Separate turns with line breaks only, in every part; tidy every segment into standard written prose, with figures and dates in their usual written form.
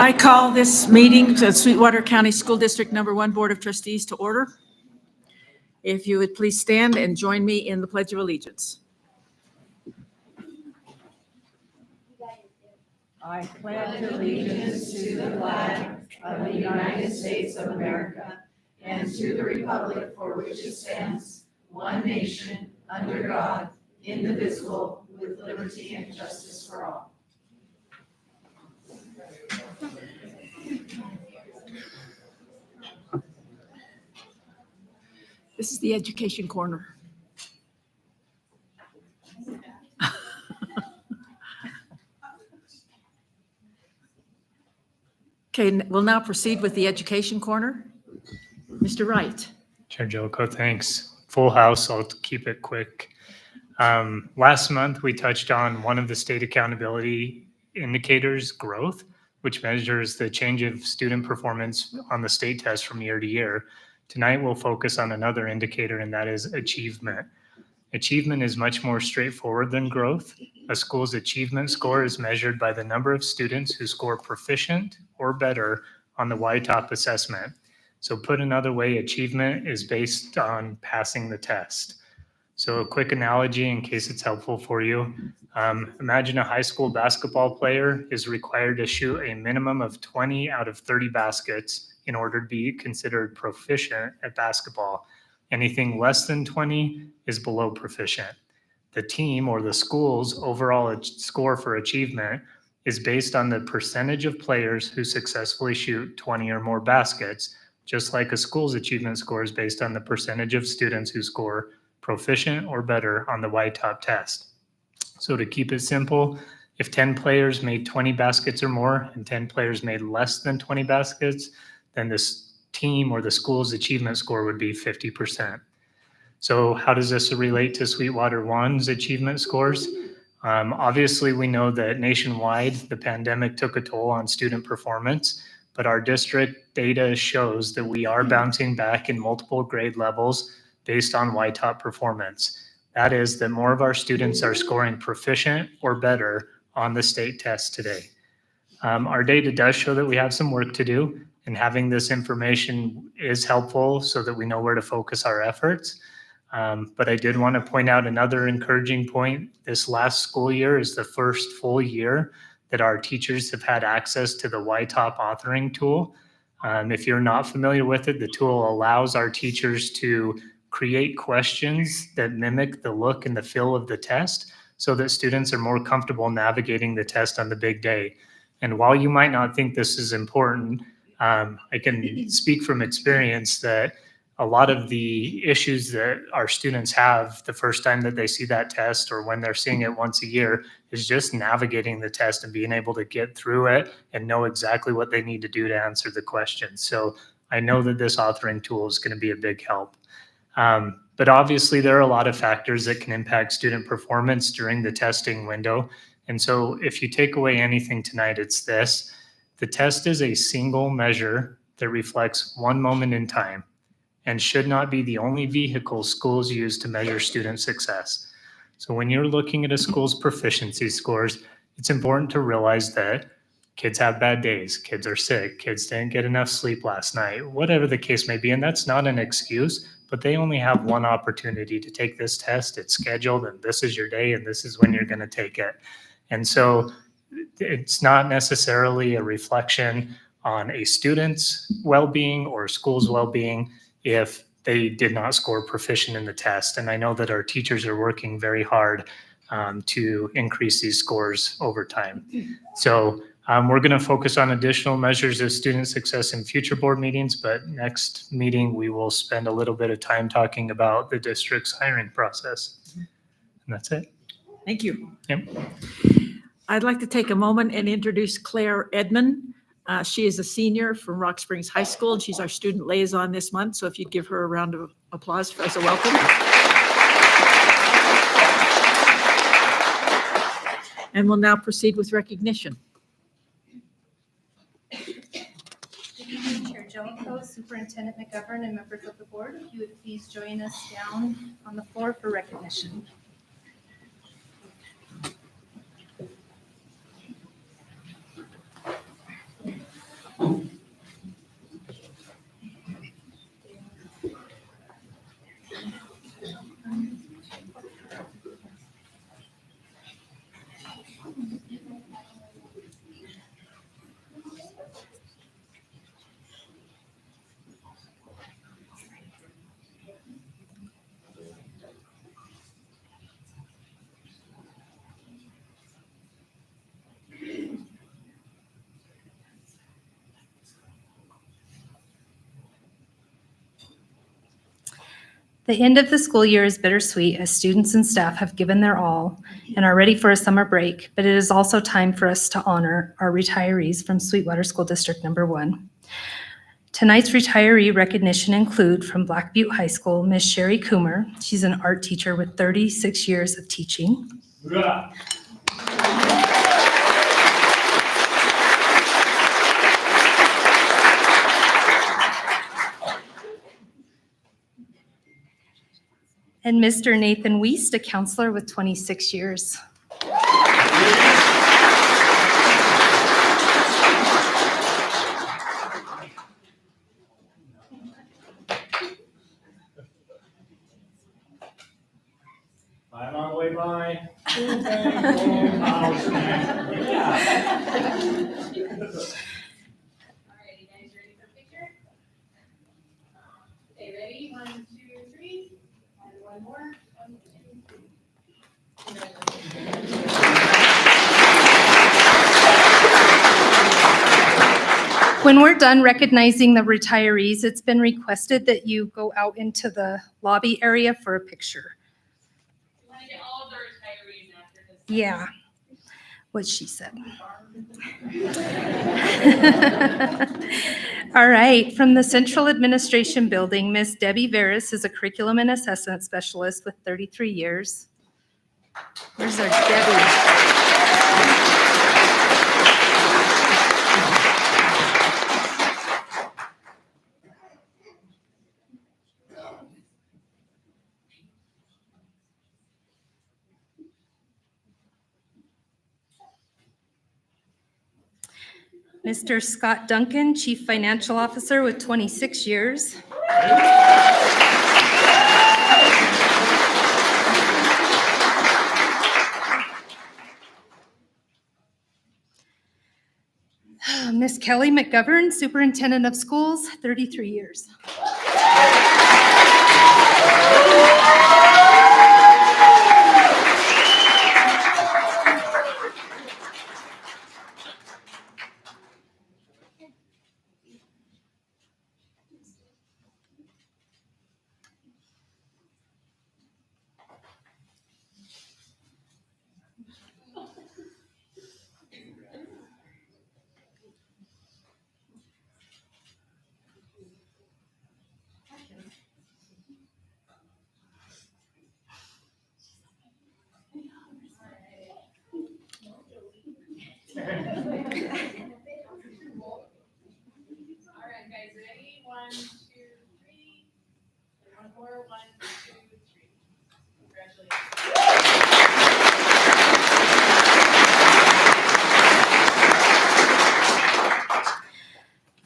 I call this meeting to Sweetwater County School District Number 1 Board of Trustees to order. If you would please stand and join me in the Pledge of Allegiance. I pledge allegiance to the flag of the United States of America and to the republic for which it stands, one nation, under God, indivisible, with liberty and justice for all. This is the education corner. Okay, we'll now proceed with the education corner. Mr. Wright.
Chair Joko, thanks. Full house, I'll keep it quick. Last month, we touched on one of the state accountability indicators, growth, which measures the change of student performance on the state test from year to year. Tonight, we'll focus on another indicator, and that is achievement. Achievement is much more straightforward than growth. A school's achievement score is measured by the number of students who score proficient or better on the YTOP assessment. So put another way, achievement is based on passing the test. So a quick analogy in case it's helpful for you. Imagine a high school basketball player is required to shoot a minimum of 20 out of 30 baskets in order to be considered proficient at basketball. Anything less than 20 is below proficient. The team or the school's overall score for achievement is based on the percentage of players who successfully shoot 20 or more baskets, just like a school's achievement score is based on the percentage of students who score proficient or better on the YTOP test. So to keep it simple, if 10 players made 20 baskets or more and 10 players made less than 20 baskets, then this team or the school's achievement score would be 50%. So how does this relate to Sweetwater 1's achievement scores? Obviously, we know that nationwide, the pandemic took a toll on student performance, but our district data shows that we are bouncing back in multiple grade levels based on YTOP performance. That is that more of our students are scoring proficient or better on the state test today. Our data does show that we have some work to do, and having this information is helpful so that we know where to focus our efforts. But I did want to point out another encouraging point. This last school year is the first full year that our teachers have had access to the YTOP authoring tool. If you're not familiar with it, the tool allows our teachers to create questions that mimic the look and the feel of the test so that students are more comfortable navigating the test on the big day. And while you might not think this is important, I can speak from experience that a lot of the issues that our students have the first time that they see that test or when they're seeing it once a year is just navigating the test and being able to get through it and know exactly what they need to do to answer the question. So I know that this authoring tool is going to be a big help. But obviously there are a lot of factors that can impact student performance during the testing window. And so if you take away anything tonight, it's this. The test is a single measure that reflects one moment in time and should not be the only vehicle schools use to measure student success. So when you're looking at a school's proficiency scores, it's important to realize that kids have bad days, kids are sick, kids didn't get enough sleep last night, whatever the case may be. And that's not an excuse, but they only have one opportunity to take this test. It's scheduled and this is your day and this is when you're going to take it. And so it's not necessarily a reflection on a student's well-being or school's well-being if they did not score proficient in the test. And I know that our teachers are working very hard to increase these scores over time. So we're going to focus on additional measures of student success in future board meetings, but next meeting we will spend a little bit of time talking about the district's hiring process. And that's it.
Thank you.
Yep.
I'd like to take a moment and introduce Claire Edmond. She is a senior from Rock Springs High School, and she's our student liaison this month. So if you'd give her a round of applause as a welcome. And we'll now proceed with recognition.
Good evening, Chair Jellicoe, Superintendent McGovern, and members of the board. If you would please join us down on the floor for recognition. The end of the school year is bittersweet as students and staff have given their all and are ready for a summer break, but it is also time for us to honor our retirees from Sweetwater School District Number 1. Tonight's retiree recognition include from Black Butte High School, Miss Sherry Coomer. She's an art teacher with 36 years of teaching. And Mr. Nathan Wiest, a counselor with 26 years.
I'm on the way by. Yeah.
All right, you guys ready for a picture? Okay, ready? 1, 2, 3. And one more. 1, 2, 3.
When we're done recognizing the retirees, it's been requested that you go out into the lobby area for a picture.
We want to get all of the retirees after this.
Yeah, what she said. All right, from the Central Administration Building, Miss Debbie Veras is a curriculum and assessment specialist with 33 years. Where's our Debbie? Mr. Scott Duncan, Chief Financial Officer with 26 years. Miss Kelly McGovern, Superintendent of Schools, 33 years.
All right, guys, ready? 1, 2, 3. And one more. 1, 2, 3. Congratulations.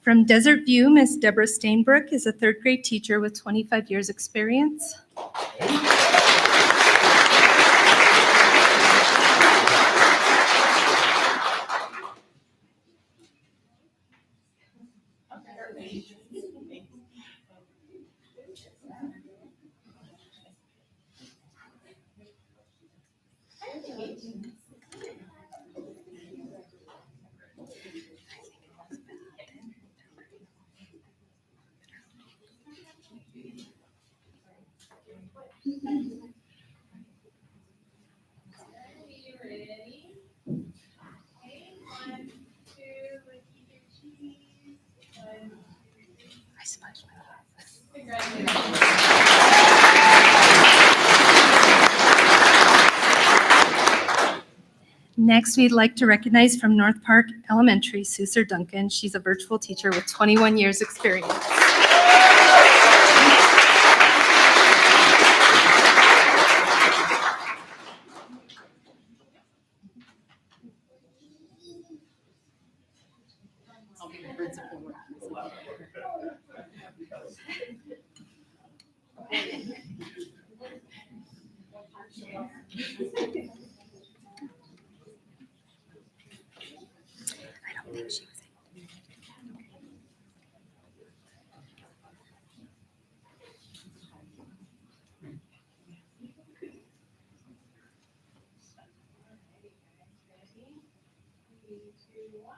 From Desert View, Miss Deborah Stainbrook is a third grade teacher with 25 years experience.
Ready? Okay, 1, 2, let's keep your cheese. 1, 2, 3.
I splashed my glasses.
Congratulations.
Next, we'd like to recognize from North Park Elementary, Suser Duncan. She's a virtual teacher with 21 years experience. I don't think she was able to.
Ready? 3, 2, 1.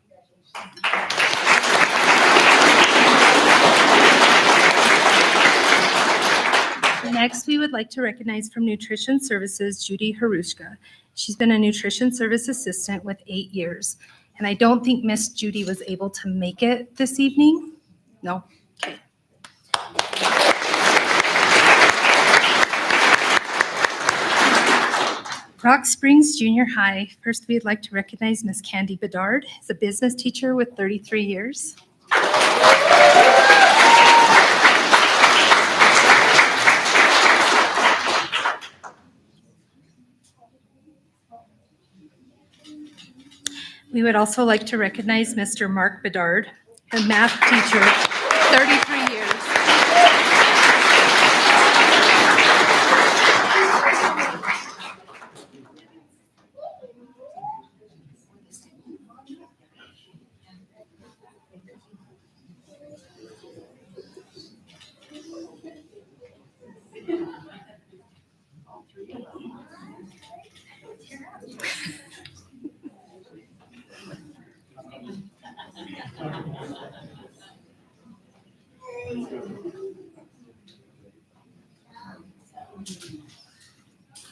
Congratulations.
Next, we would like to recognize from Nutrition Services, Judy Harushka. She's been a nutrition service assistant with 8 years. And I don't think Miss Judy was able to make it this evening. No? Okay. Rock Springs Junior High. First, we'd like to recognize Miss Candy Bedard, is a business teacher with 33 years. We would also like to recognize Mr. Mark Bedard, a math teacher, 33 years.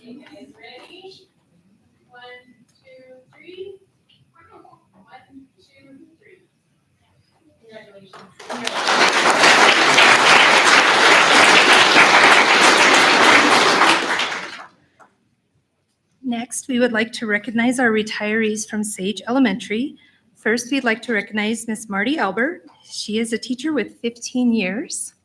You guys ready? 1, 2, 3. 1, 2, 3. Congratulations.
Next, we would like to recognize our retirees from Sage Elementary. First, we'd like to recognize Miss Marty Albert. She is a teacher with 15 years.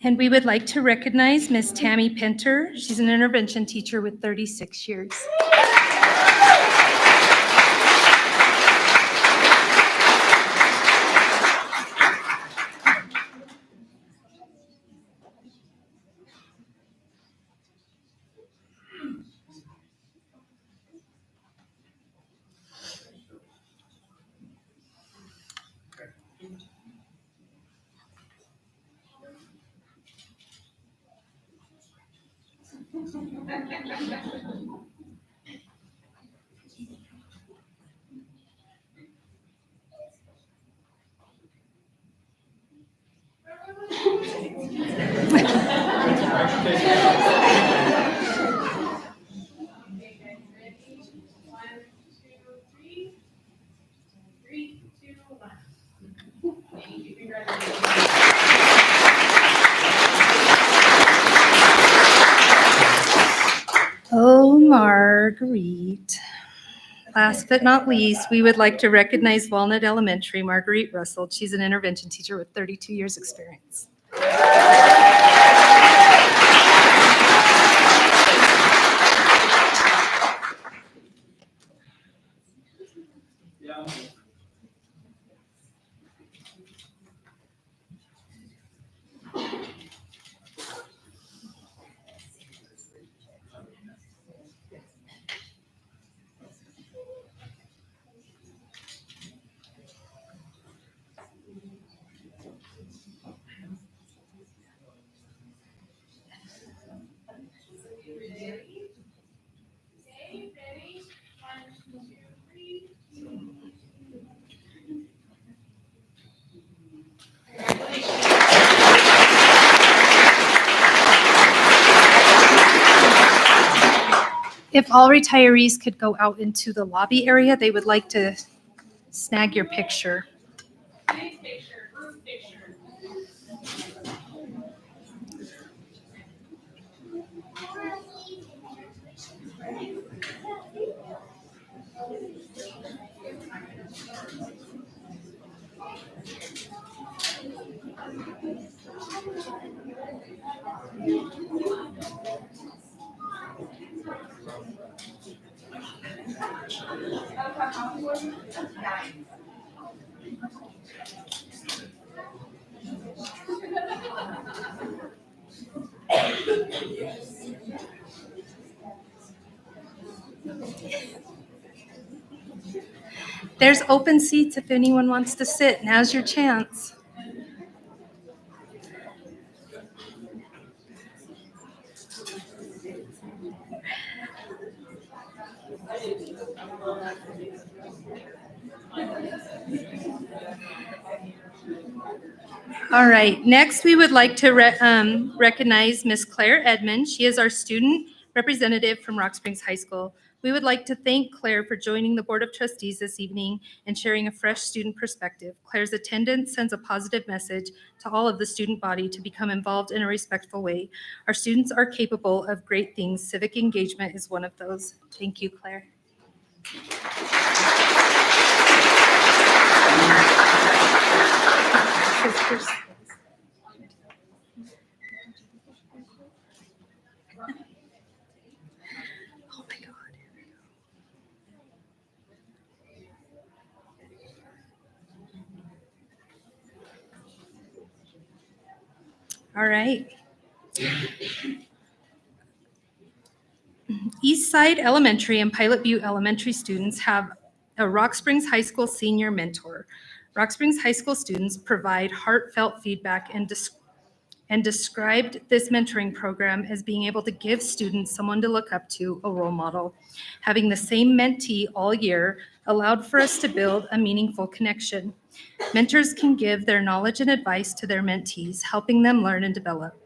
And we would like to recognize Miss Tammy Pinter. She's an intervention teacher with 36 years.
Okay, guys, ready? 1, 2, 3. 3, 2, 1. Thank you. Congratulations.
Oh, Marguerite. Last but not least, we would like to recognize Walnut Elementary, Marguerite Russell. She's an intervention teacher with 32 years experience.
Yeah.
Ready? Okay, ready? 1, 2, 3.
If all retirees could go out into the lobby area, they would like to snag your picture.
Big picture, group picture.
There's open seats if anyone wants to sit. Now's your chance. All right, next we would like to recognize Miss Claire Edmond. She is our student representative from Rock Springs High School. We would like to thank Claire for joining the Board of Trustees this evening and sharing a fresh student perspective. Claire's attendance sends a positive message to all of the student body to become involved in a respectful way. Our students are capable of great things. Civic engagement is one of those. Thank you, Claire. Oh my God. All right. Eastside Elementary and Pilot Butte Elementary students have a Rock Springs High School senior mentor. Rock Springs High School students provide heartfelt feedback and described this mentoring program as being able to give students someone to look up to, a role model. Having the same mentee all year allowed for us to build a meaningful connection. Mentors can give their knowledge and advice to their mentees, helping them learn and develop.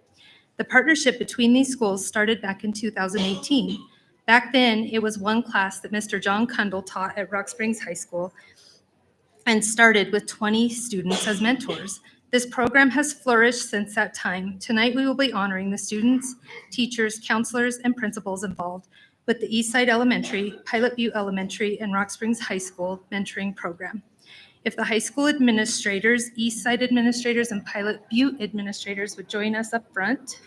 The partnership between these schools started back in 2018. Back then, it was one class that Mr. John Kundle taught at Rock Springs High School and started with 20 students as mentors. This program has flourished since that time. Tonight, we will be honoring the students, teachers, counselors, and principals involved with the Eastside Elementary, Pilot Butte Elementary, and Rock Springs High School mentoring program. If the high school administrators, Eastside administrators, and Pilot Butte administrators would join us up front.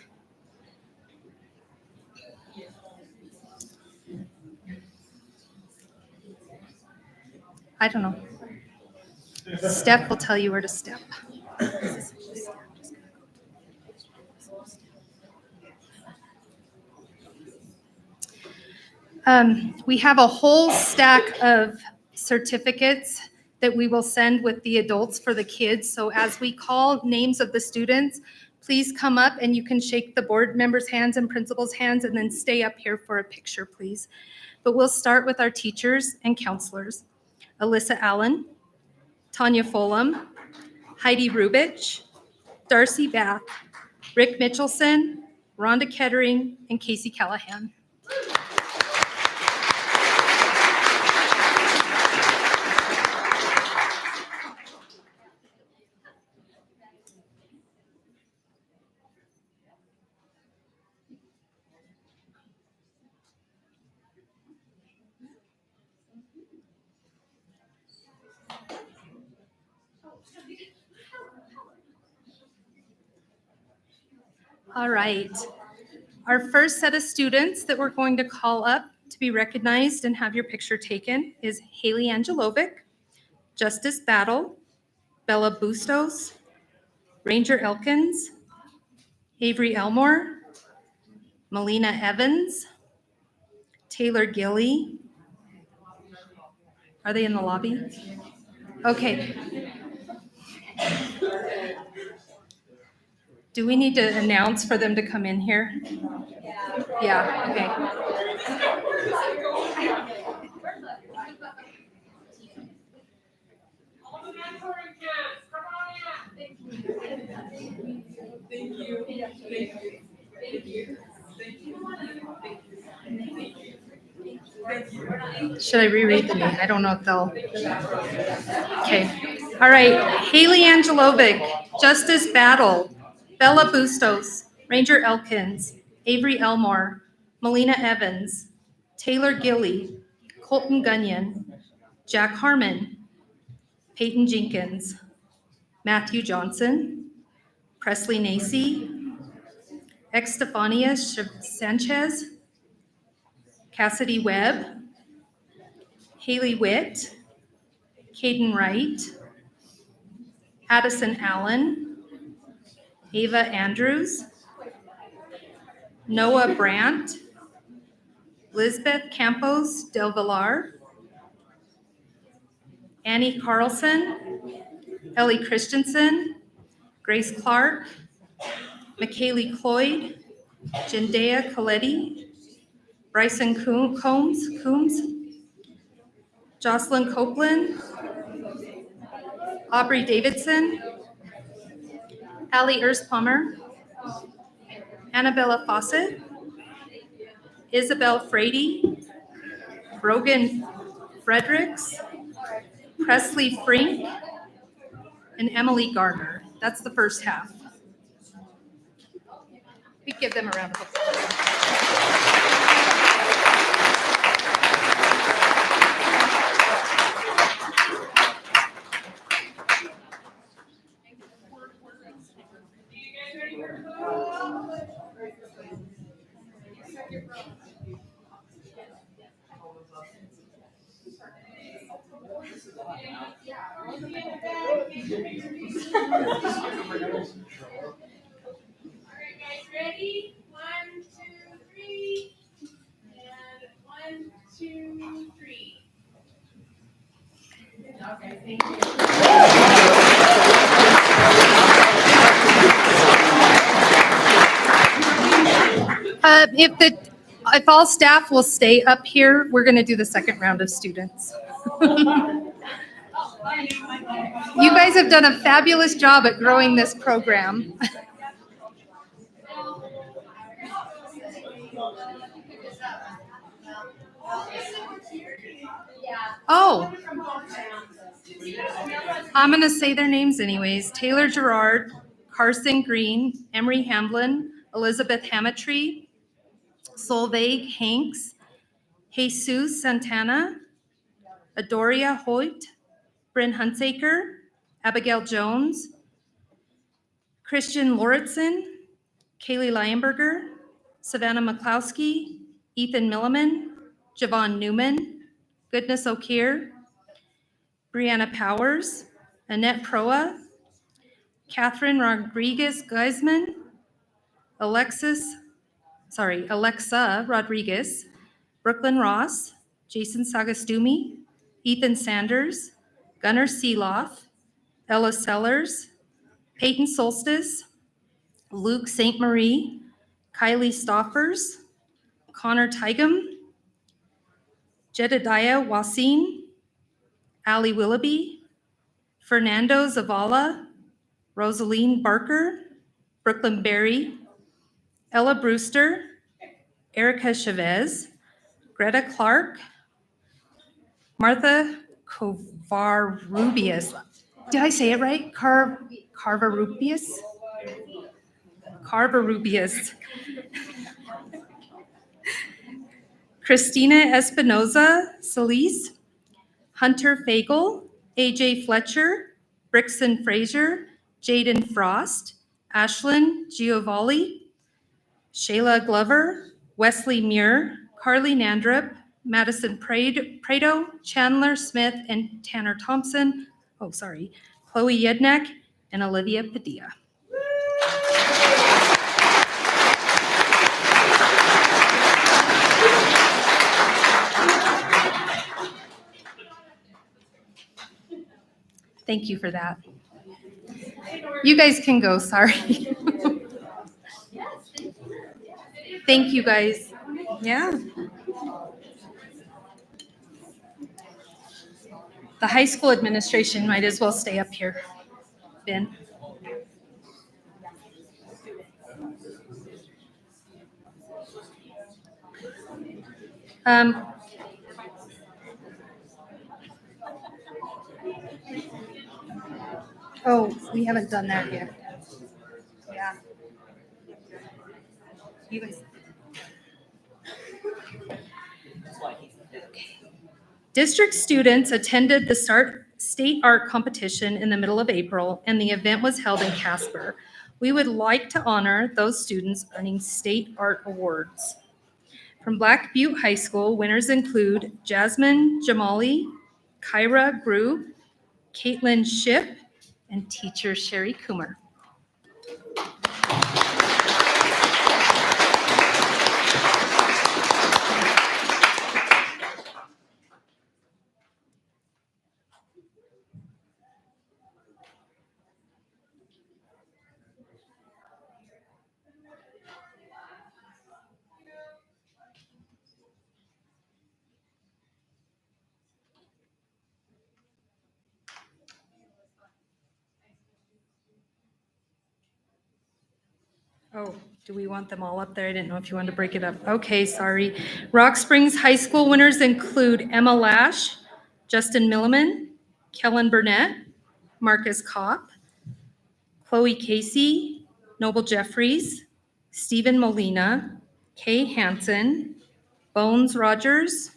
I don't know. Steph will tell you where to step. We have a whole stack of certificates that we will send with the adults for the kids. So as we call names of the students, please come up and you can shake the board members' hands and principals' hands and then stay up here for a picture, please. But we'll start with our teachers and counselors. Alyssa Allen, Tanya Fulham, Heidi Rubich, Darcy Bath, Rick Mitchelson, Rhonda Kettering, and Casey Callahan. All right. Our first set of students that we're going to call up to be recognized and have your picture taken is Haley Angelovic, Justice Battle, Bella Bustos, Ranger Elkins, Avery Elmore, Melina Evans, Taylor Gilly. Are they in the lobby? Okay. Do we need to announce for them to come in here? Yeah, okay. Should I reread the name? I don't know if they'll. Okay. All right. Haley Angelovic, Justice Battle, Bella Bustos, Ranger Elkins, Avery Elmore, Melina Evans, Taylor Gilly, Colton Gunyon, Jack Harmon, Peyton Jenkins, Matthew Johnson, Presley Nacy, Estefania Sanchez, Cassidy Webb, Haley Witt, Caden Wright, Addison Allen, Ava Andrews, Noah Brandt, Lisbeth Campos Del Villar, Annie Carlson, Ellie Christensen, Grace Clark, McKaylee Cloyd, Jendea Coletti, Bryson Coombs, Jocelyn Copeland, Aubrey Davidson, Allie Erspommer, Annabella Fawcett, Isabel Frady, Brogan Fredericks, Presley Frink, and Emily Gardner. That's the first half. We give them a round of applause.
All right, guys, ready? 1, 2, 3. And 1, 2, 3. Okay, thank you.
If all staff will stay up here, we're going to do the second round of students. You guys have done a fabulous job at growing this program. Oh, I'm going to say their names anyways. Taylor Gerard, Carson Green, Emery Hamblin, Elizabeth Hamatry, Solveig Hanks, Jesus Santana, Adoria Hoyt, Bryn Hunsaker, Abigail Jones, Christian Lauritsen, Kaylee Leyenberger, Savannah McCloskey, Ethan Milliman, Javon Newman, Goodness O'Keer, Brianna Powers, Annette Proa, Catherine Rodriguez Geisman, Alexa Rodriguez, Brooklyn Ross, Jason Sagastumi, Ethan Sanders, Gunnar Seeloff, Ella Sellers, Peyton Solstice, Luke St. Marie, Kylie Stoffers, Connor Tigum, Jedediah Wasim, Ali Willoughby, Fernando Zavala, Rosaline Barker, Brooklyn Berry, Ella Brewster, Erica Chavez, Greta Clark, Martha Covarrubias. Did I say it right? Carvarubias? Carvarubias. Christina Espinoza Solis, Hunter Fagel, AJ Fletcher, Brixton Fraser, Jaden Frost, Ashlyn Giovanni, Shayla Glover, Wesley Muir, Carly Nandrup, Madison Prado, Chandler Smith, and Tanner Thompson. Chloe Yednak, and Olivia Padilla. Thank you for that. You guys can go, sorry. Thank you, guys. Yeah. The high school administration might as well stay up here. Ben. Oh, we haven't done that yet. Yeah. You guys. District students attended the state art competition in the middle of April, and the event was held in Casper. We would like to honor those students earning state art awards. From Black Butte High School, winners include Jasmine Jamali, Kyra Grube, Caitlin Ship, and teacher Sherry Coomer. Oh, do we want them all up there? I didn't know if you wanted to break it up. Okay, sorry. Rock Springs High School winners include Emma Lash, Justin Milliman, Kellen Burnett, Marcus Kopp, Chloe Casey, Noble Jeffries, Stephen Molina, Kay Hansen, Bones Rogers,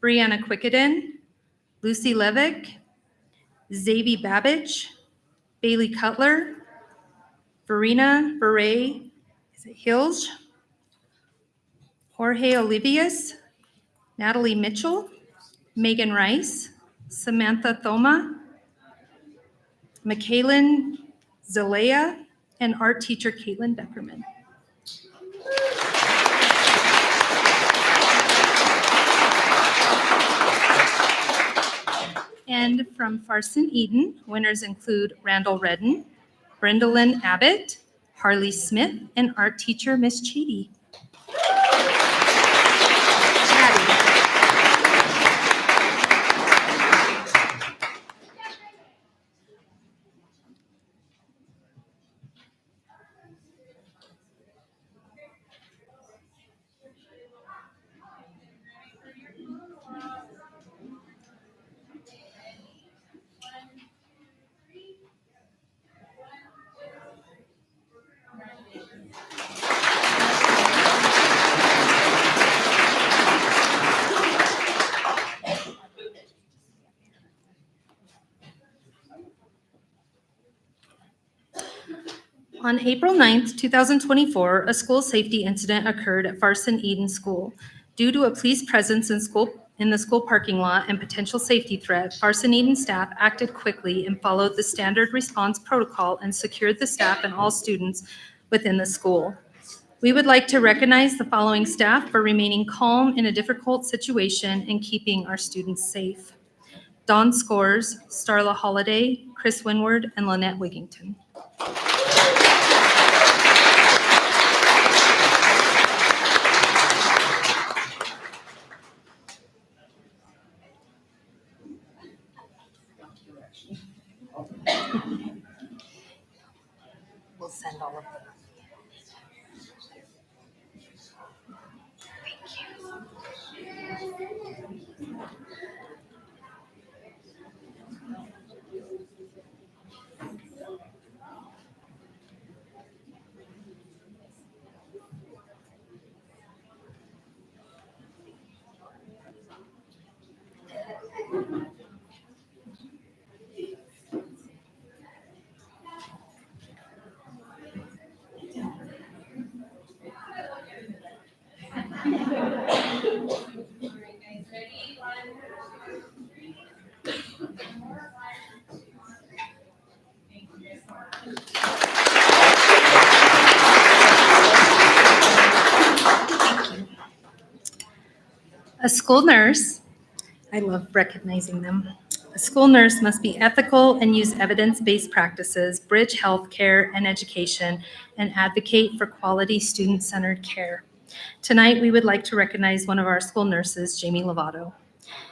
Brianna Quickeden, Lucy Levick, Xavier Babbage, Bailey Cutler, Verena Beret, is it Hilge, Jorge Olivias, Natalie Mitchell, Megan Rice, Samantha Thoma, Michaelin Zelaya, and art teacher Caitlin Beckerman. And from Farson Eden, winners include Randall Redden, Brendalyn Abbott, Harley Smith, and art teacher Miss Chady. On April 9th, 2024, a school safety incident occurred at Farson Eden School. Due to a police presence in the school parking lot and potential safety threat, Farson Eden staff acted quickly and followed the standard response protocol and secured the staff and all students within the school. We would like to recognize the following staff for remaining calm in a difficult situation and keeping our students safe: Dawn Scores, Starla Holiday, Chris Winward, and Lynette Wigington. We'll send all of them. A school nurse, I love recognizing them. A school nurse must be ethical and use evidence-based practices, bridge healthcare and education, and advocate for quality student-centered care. Tonight, we would like to recognize one of our school nurses, Jamie Lovato.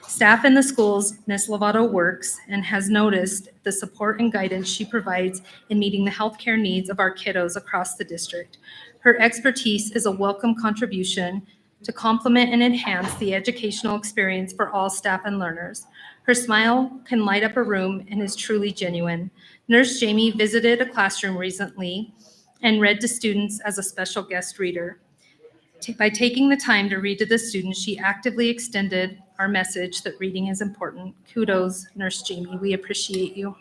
Staff in the schools, Ms. Lovato works and has noticed the support and guidance she provides in meeting the healthcare needs of our kiddos across the district. Her expertise is a welcome contribution to complement and enhance the educational experience for all staff and learners. Her smile can light up a room and is truly genuine. Nurse Jamie visited a classroom recently and read to students as a special guest reader. By taking the time to read to the students, she actively extended our message that reading is important. Kudos, Nurse Jamie. We appreciate you.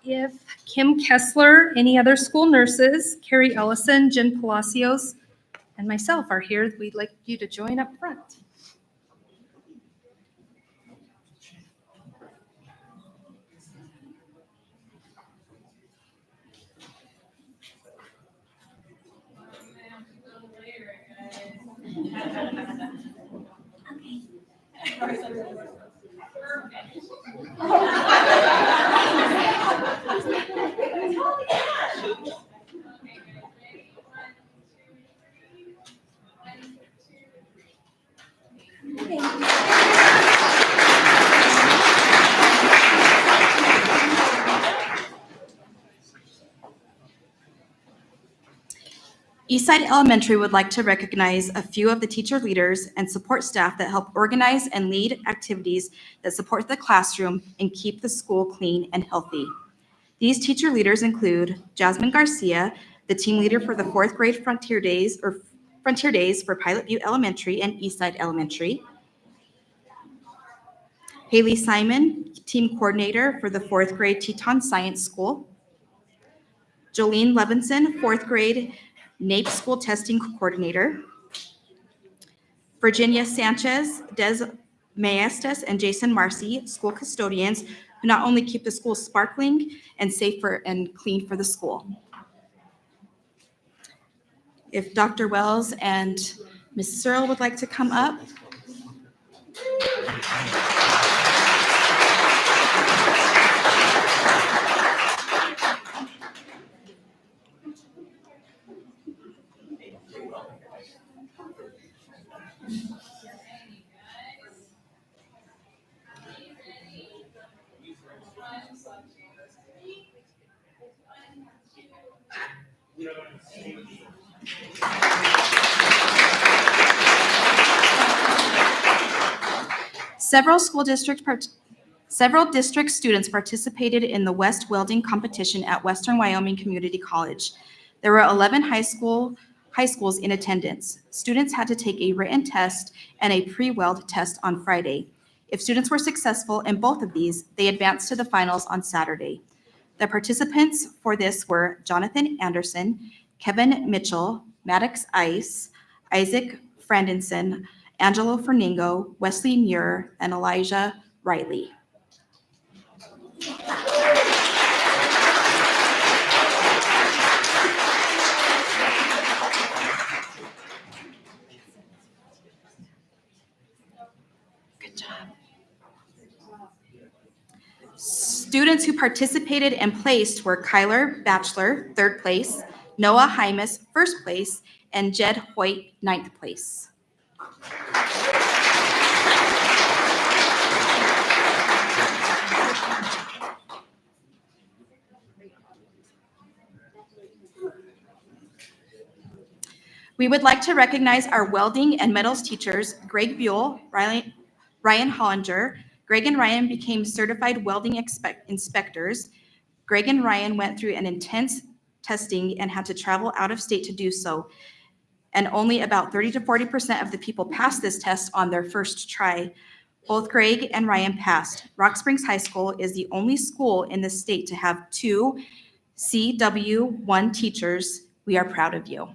If Kim Kessler, any other school nurses, Carrie Ellison, Jen Palacios, and myself are here, we'd like you to join up front.
Eastside Elementary would like to recognize a few of the teacher leaders and support staff that help organize and lead activities that support the classroom and keep the school clean and healthy. These teacher leaders include Jasmine Garcia, the team leader for the 4th grade Frontier Days for Pilot View Elementary and Eastside Elementary. Haley Simon, team coordinator for the 4th grade Teton Science School. Jolene Levinson, 4th grade NAEP School Testing Coordinator. Virginia Sanchez, Des Maestas, and Jason Marcy, school custodians, who not only keep the school sparkling and safer and clean for the school. If Dr. Wells and Ms. Searle would like to come up. Several district students participated in the West Welding competition at Western Wyoming Community College. There were 11 high schools in attendance. Students had to take a written test and a pre-weld test on Friday. If students were successful in both of these, they advanced to the finals on Saturday. The participants for this were Jonathan Anderson, Kevin Mitchell, Maddox Ice, Isaac Frandenson, Angelo Ferningo, Wesley Muir, and Elijah Riley. Good job. Students who participated and placed were Kyler Batchelor, 3rd place, Noah Hymas, 1st place, and Jed Hoyt, 9th place. We would like to recognize our welding and metals teachers, Greg Buell, Ryan Hollinger. Greg and Ryan became certified welding inspectors. Greg and Ryan went through an intense testing and had to travel out of state to do so. And only about 30 to 40% of the people passed this test on their first try. Both Greg and Ryan passed. Rock Springs High School is the only school in the state to have 2 CW1 teachers. We are proud of you.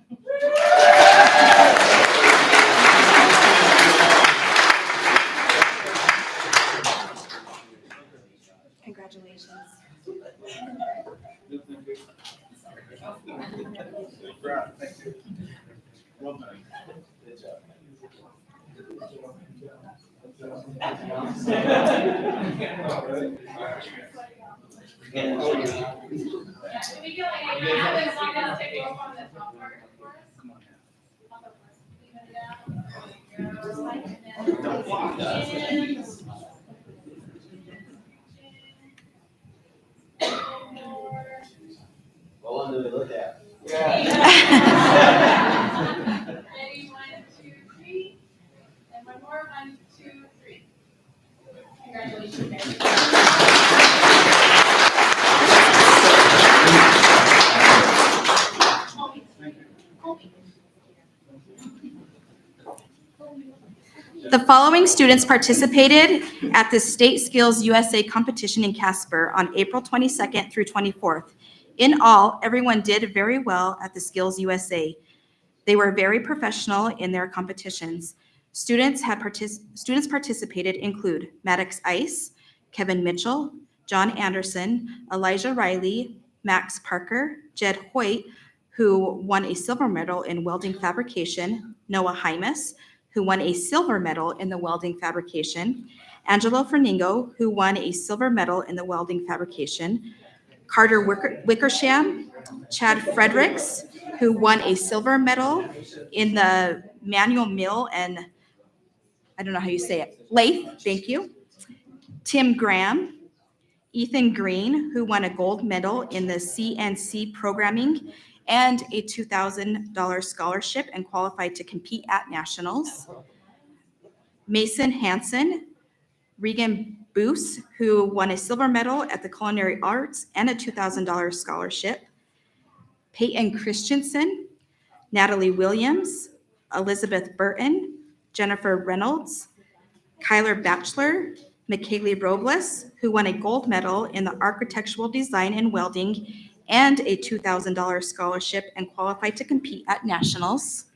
Congratulations.
Well done. Good job. What one do we look at?
Ready, 1, 2, 3. And one more, 1, 2, 3. Congratulations.
The following students participated at the State Skills USA competition in Casper on April 22nd through 24th. In all, everyone did very well at the Skills USA. They were very professional in their competitions. Students participated include Maddox Ice, Kevin Mitchell, John Anderson, Elijah Riley, Max Parker, Jed Hoyt, who won a silver medal in welding fabrication, Noah Hymas, who won a silver medal in the welding fabrication, Angelo Ferningo, who won a silver medal in the welding fabrication, Carter Wickersham, Chad Fredericks, who won a silver medal in the manual mill and, I don't know how you say it, lathe, thank you, Tim Graham, Ethan Green, who won a gold medal in the CNC programming and a $2,000 scholarship and qualified to compete at nationals. Mason Hansen, Regan Boos, who won a silver medal at the Culinary Arts and a $2,000 scholarship. Peyton Christensen, Natalie Williams, Elizabeth Burton, Jennifer Reynolds, Kyler Batchelor, McKaylee Robles, who won a gold medal in the architectural design and welding and a $2,000 scholarship and qualified to compete at nationals.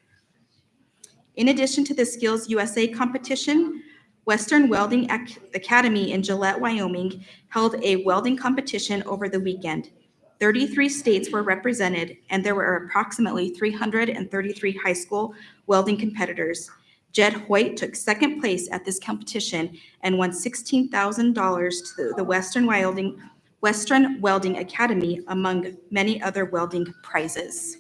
In addition to the Skills USA competition, Western Welding Academy in Gillette, Wyoming held a welding competition over the weekend. 33 states were represented, and there were approximately 333 high school welding competitors. Jed Hoyt took second place at this competition and won $16,000 to the Western Welding Academy, among many other welding prizes.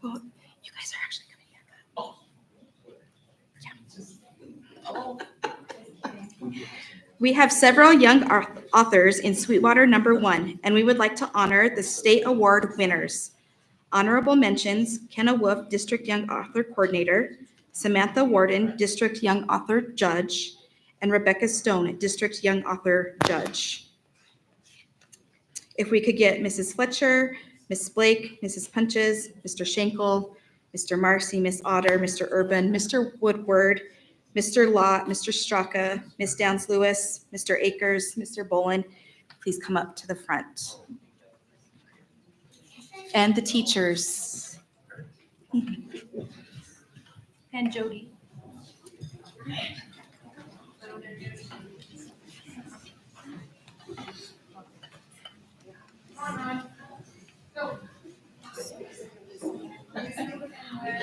Well, you guys are actually going to hear that. We have several young authors in Sweetwater #1, and we would like to honor the state award winners. Honorable mentions: Kenna Wolf, District Young Author Coordinator; Samantha Warden, District Young Author Judge; and Rebecca Stone, District Young Author Judge. If we could get Mrs. Fletcher, Ms. Blake, Mrs. Punches, Mr. Schenkel, Mr. Marcy, Ms. Otter, Mr. Urban, Mr. Woodward, Mr. Lott, Mr. Straka, Ms. Downs-Lewis, Mr. Akers, Mr. Bolin, please come up to the front. And the teachers. And Jody.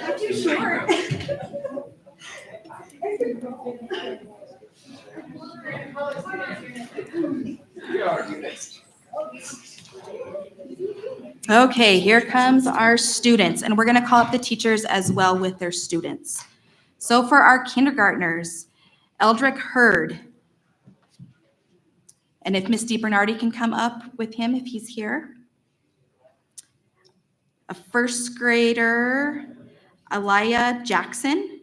I'm too short. Okay, here comes our students, and we're going to call up the teachers as well with their students. So for our kindergartners, Eldrick Hurd. And if Miss DiBernardi can come up with him if he's here. A first grader, Aaliyah Jackson.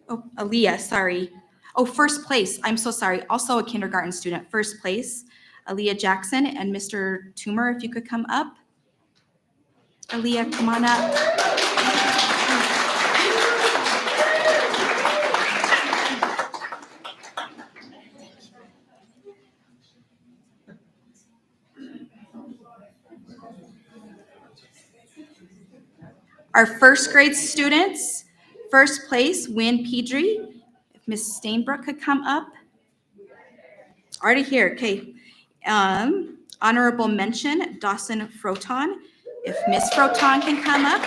Oh, Aaliyah, sorry. Oh, first place, I'm so sorry. Also a kindergarten student, first place, Aaliyah Jackson. And Mr. Toomer, if you could come up. Aaliyah, come on up. Our first grade students, first place, Wynn Pedri. If Miss Stainbrook could come up. Already here, okay. Honorable mention, Dawson Froton. If Miss Froton can come up.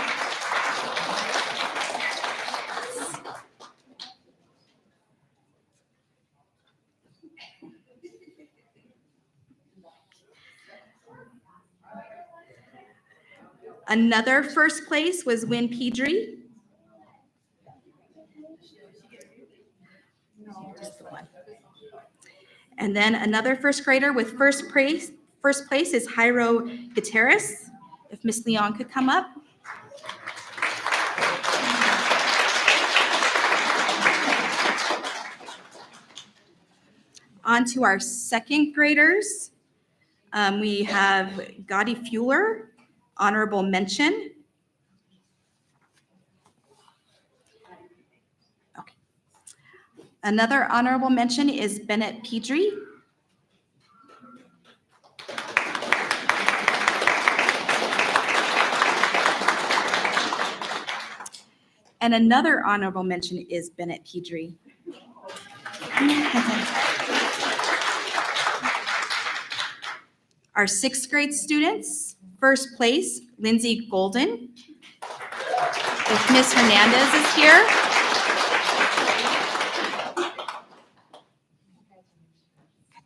Another first place was Wynn Pedri. And then another first grader with first place is Jairo Gutierrez. If Miss Leon could come up. On to our second graders. We have Gotti Fuller, honorable mention. Okay. Another honorable mention is Bennett Pedri. And another honorable mention is Bennett Pedri. Our sixth grade students, first place, Lindsay Golden. If Miss Hernandez is here. Good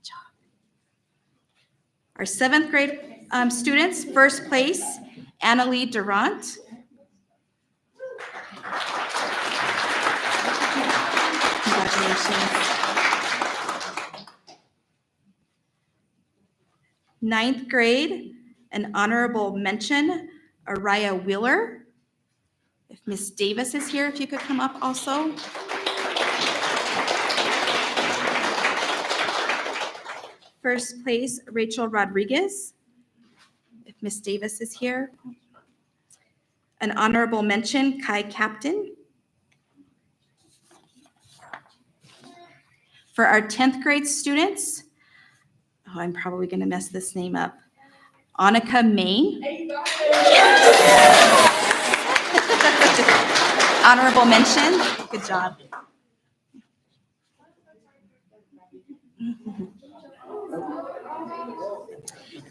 job. Our seventh grade students, first place, Annalie Durant. Congratulations. Ninth grade, an honorable mention, Araya Wheeler. If Miss Davis is here, if you could come up also. First place, Rachel Rodriguez. If Miss Davis is here. An honorable mention, Kai Captain. For our 10th grade students, oh, I'm probably going to mess this name up. Annika Main. Honorable mention. Good job.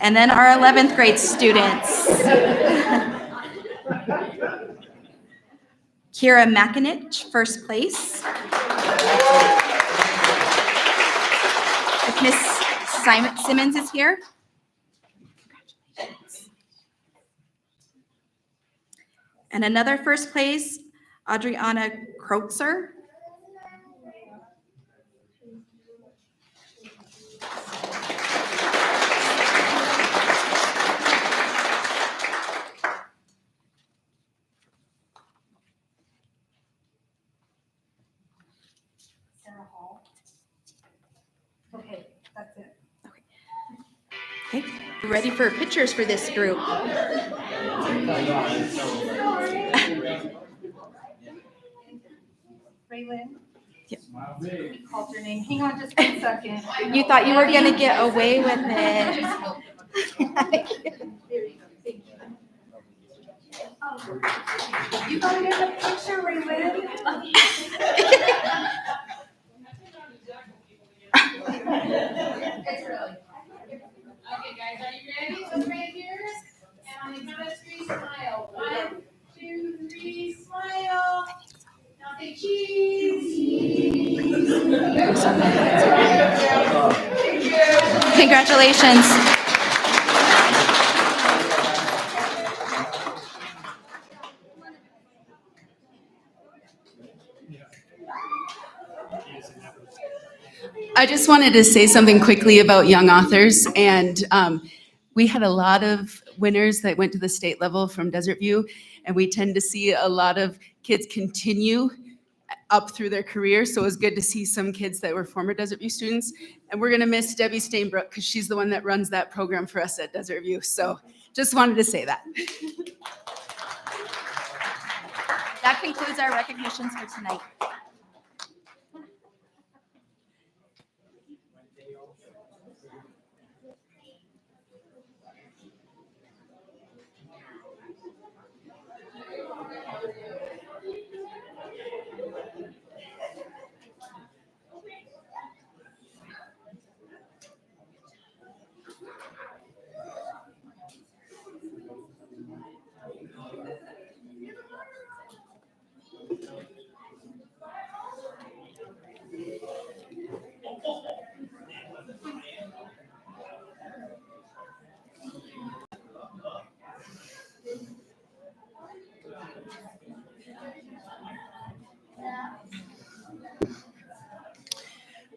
And then our 11th grade students. Kira Makinich, first place. If Miss Simmons is here. Congratulations. And another first place, Adriana Kreutzer.
Okay, that's it.
Okay, we're ready for pictures for this group.
Raylan?
Yep.
He called your name. Hang on just 1 second.
You thought you were gonna get away with it.
You gotta get a picture, Raylan.
Okay, guys, are you ready? So right here, and on the count of three, smile. 1, 2, 3, smile. Now say cheese.
Congratulations.
I just wanted to say something quickly about young authors. And we had a lot of winners that went to the state level from Desert View. And we tend to see a lot of kids continue up through their career. So it was good to see some kids that were former Desert View students. And we're going to miss Debbie Stainbrook because she's the one that runs that program for us at Desert View. So just wanted to say that.
That concludes our recognitions for tonight.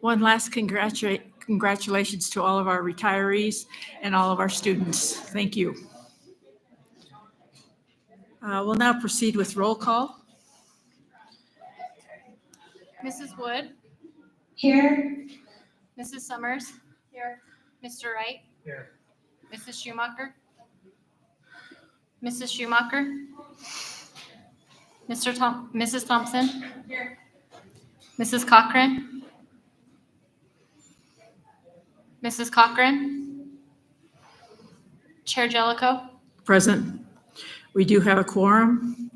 One last congratulations to all of our retirees and all of our students. Thank you. We'll now proceed with roll call.
Mrs. Wood,
Here.
Mrs. Summers. Here. Mr. Wright.
Here.
Mrs. Schumacher. Mrs. Schumacher. Mrs. Thompson. Here. Mrs. Cochran. Mrs. Cochran. Chair Jellicoe.
Present. We do have a quorum.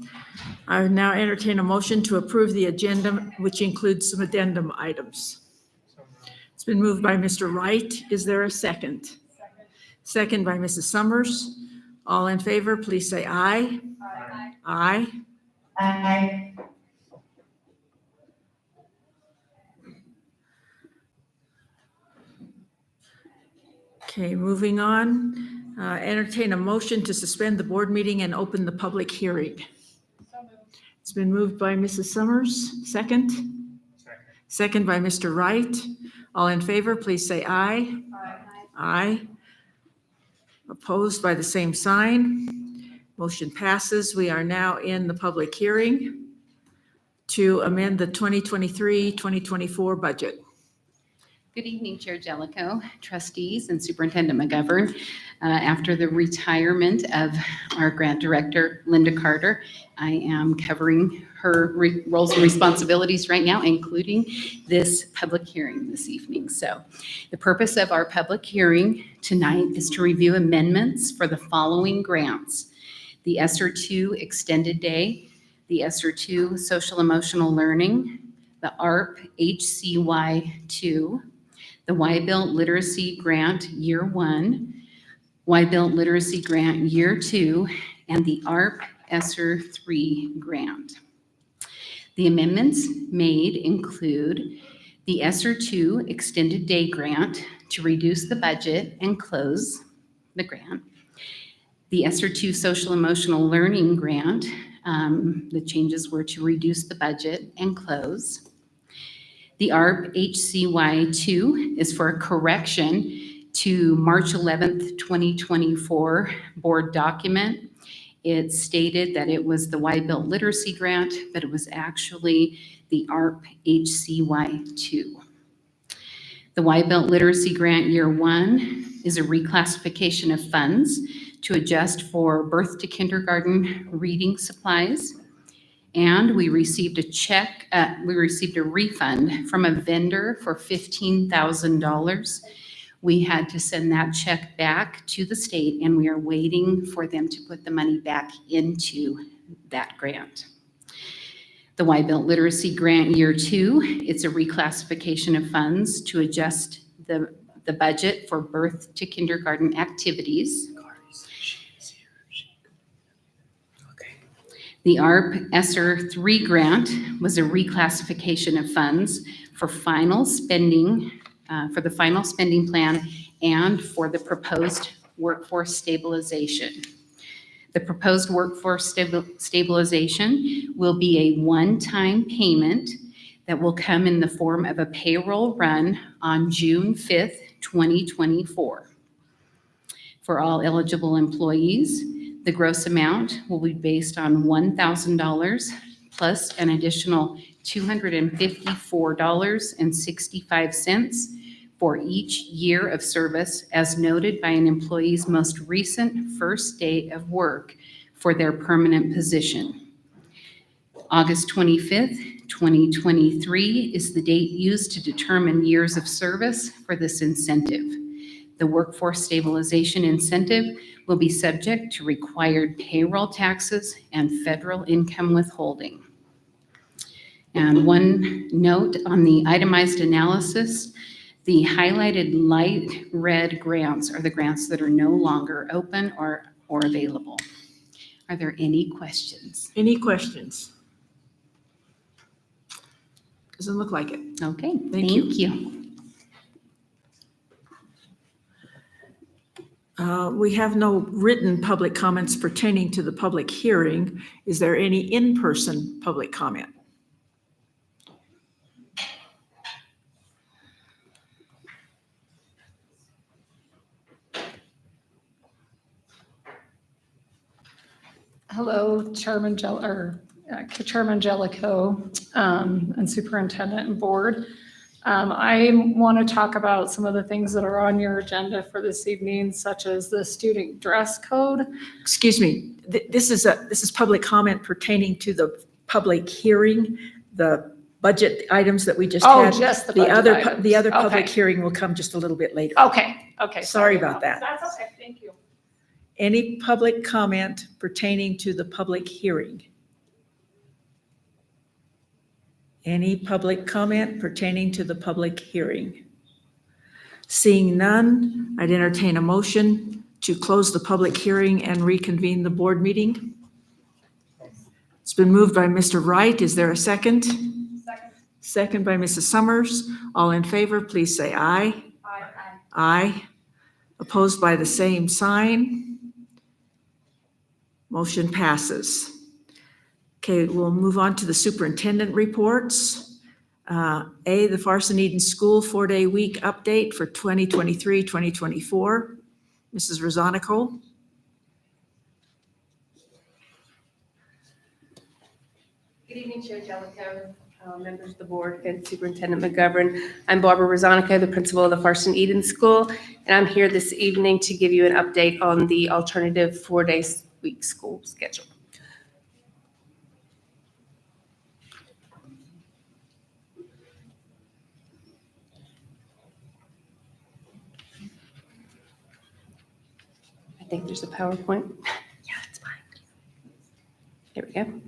I would now entertain a motion to approve the agenda, which includes some addendum items. It's been moved by Mr. Wright. Is there a second? Second by Mrs. Summers. All in favor, please say aye. Aye.
Aye.
Okay, moving on. Entertain a motion to suspend the board meeting and open the public hearing. It's been moved by Mrs. Summers. Second? Second by Mr. Wright. All in favor, please say aye. Aye. Opposed by the same sign. Motion passes. We are now in the public hearing to amend the 2023-2024 budget.
Good evening, Chair Jellicoe, trustees, and Superintendent McGovern. After the retirement of our grant director, Linda Carter, I am covering her roles and responsibilities right now, including this public hearing this evening. So the purpose of our public hearing tonight is to review amendments for the following grants: the ESSER II Extended Day, the ESSER II Social Emotional Learning, the ARP HCY2, the Y-Built Literacy Grant Year 1, Y-Built Literacy Grant Year 2, and the ARP ESSER 3 grant. The amendments made include the ESSER 2 Extended Day Grant to reduce the budget and close the grant, the ESSER 2 Social Emotional Learning Grant, the changes were to reduce the budget and close. The ARP HCY2 is for a correction to March 11th, 2024 board document. It stated that it was the Y-Built Literacy Grant, but it was actually the ARP HCY2. The Y-Built Literacy Grant Year 1 is a reclassification of funds to adjust for birth to kindergarten reading supplies. And we received a refund from a vendor for $15,000. We had to send that check back to the state, and we are waiting for them to put the money back into that grant. The Y-Built Literacy Grant Year 2, it's a reclassification of funds to adjust the budget for birth to kindergarten activities. The ARP ESSER 3 grant was a reclassification of funds for final spending, for the final spending plan and for the proposed workforce stabilization. The proposed workforce stabilization will be a one-time payment that will come in the form of a payroll run on June 5th, 2024. For all eligible employees, the gross amount will be based on $1,000 plus an additional $254.65 for each year of service as noted by an employee's most recent first day of work for their permanent position. August 25th, 2023 is the date used to determine years of service for this incentive. The workforce stabilization incentive will be subject to required payroll taxes and federal income withholding. And one note on the itemized analysis, the highlighted light red grants are the grants that are no longer open or available. Are there any questions?
Any questions? Doesn't look like it.
Okay,
Thank
you.
We have no written public comments pertaining to the public hearing. Is there any in-person public comment?
Hello, Chairman Jellicoe and Superintendent and Board. I want to talk about some of the things that are on your agenda for this evening, such as the student dress code.
Excuse me, this is public comment pertaining to the public hearing, the budget items that we just had.
Oh, just the budget items.
The other public
Okay.
hearing will come just a little bit later.
Okay.
Sorry about that.
That's okay, thank you.
Any public comment pertaining to the public hearing? Any public comment pertaining to the public hearing? Seeing none, I'd entertain a motion to close the public hearing and reconvene the board meeting. It's been moved by Mr. Wright. Is there a second?
Second.
Second by Mrs. Summers. All in favor, please say aye.
Aye.
Aye. Opposed by the same sign. Motion passes. Okay, we'll move on to the superintendent reports. A, the Farson Eden School 4-day week update for 2023-2024. Mrs. Rosanico.
Good evening, Chair Jellicoe, members of the board, and Superintendent McGovern. I'm Barbara Rosanico, the principal of the Farson Eden School, and I'm here this evening to give you an update on the alternative 4-day week school schedule. I think there's a PowerPoint. Yeah, it's fine. There we go.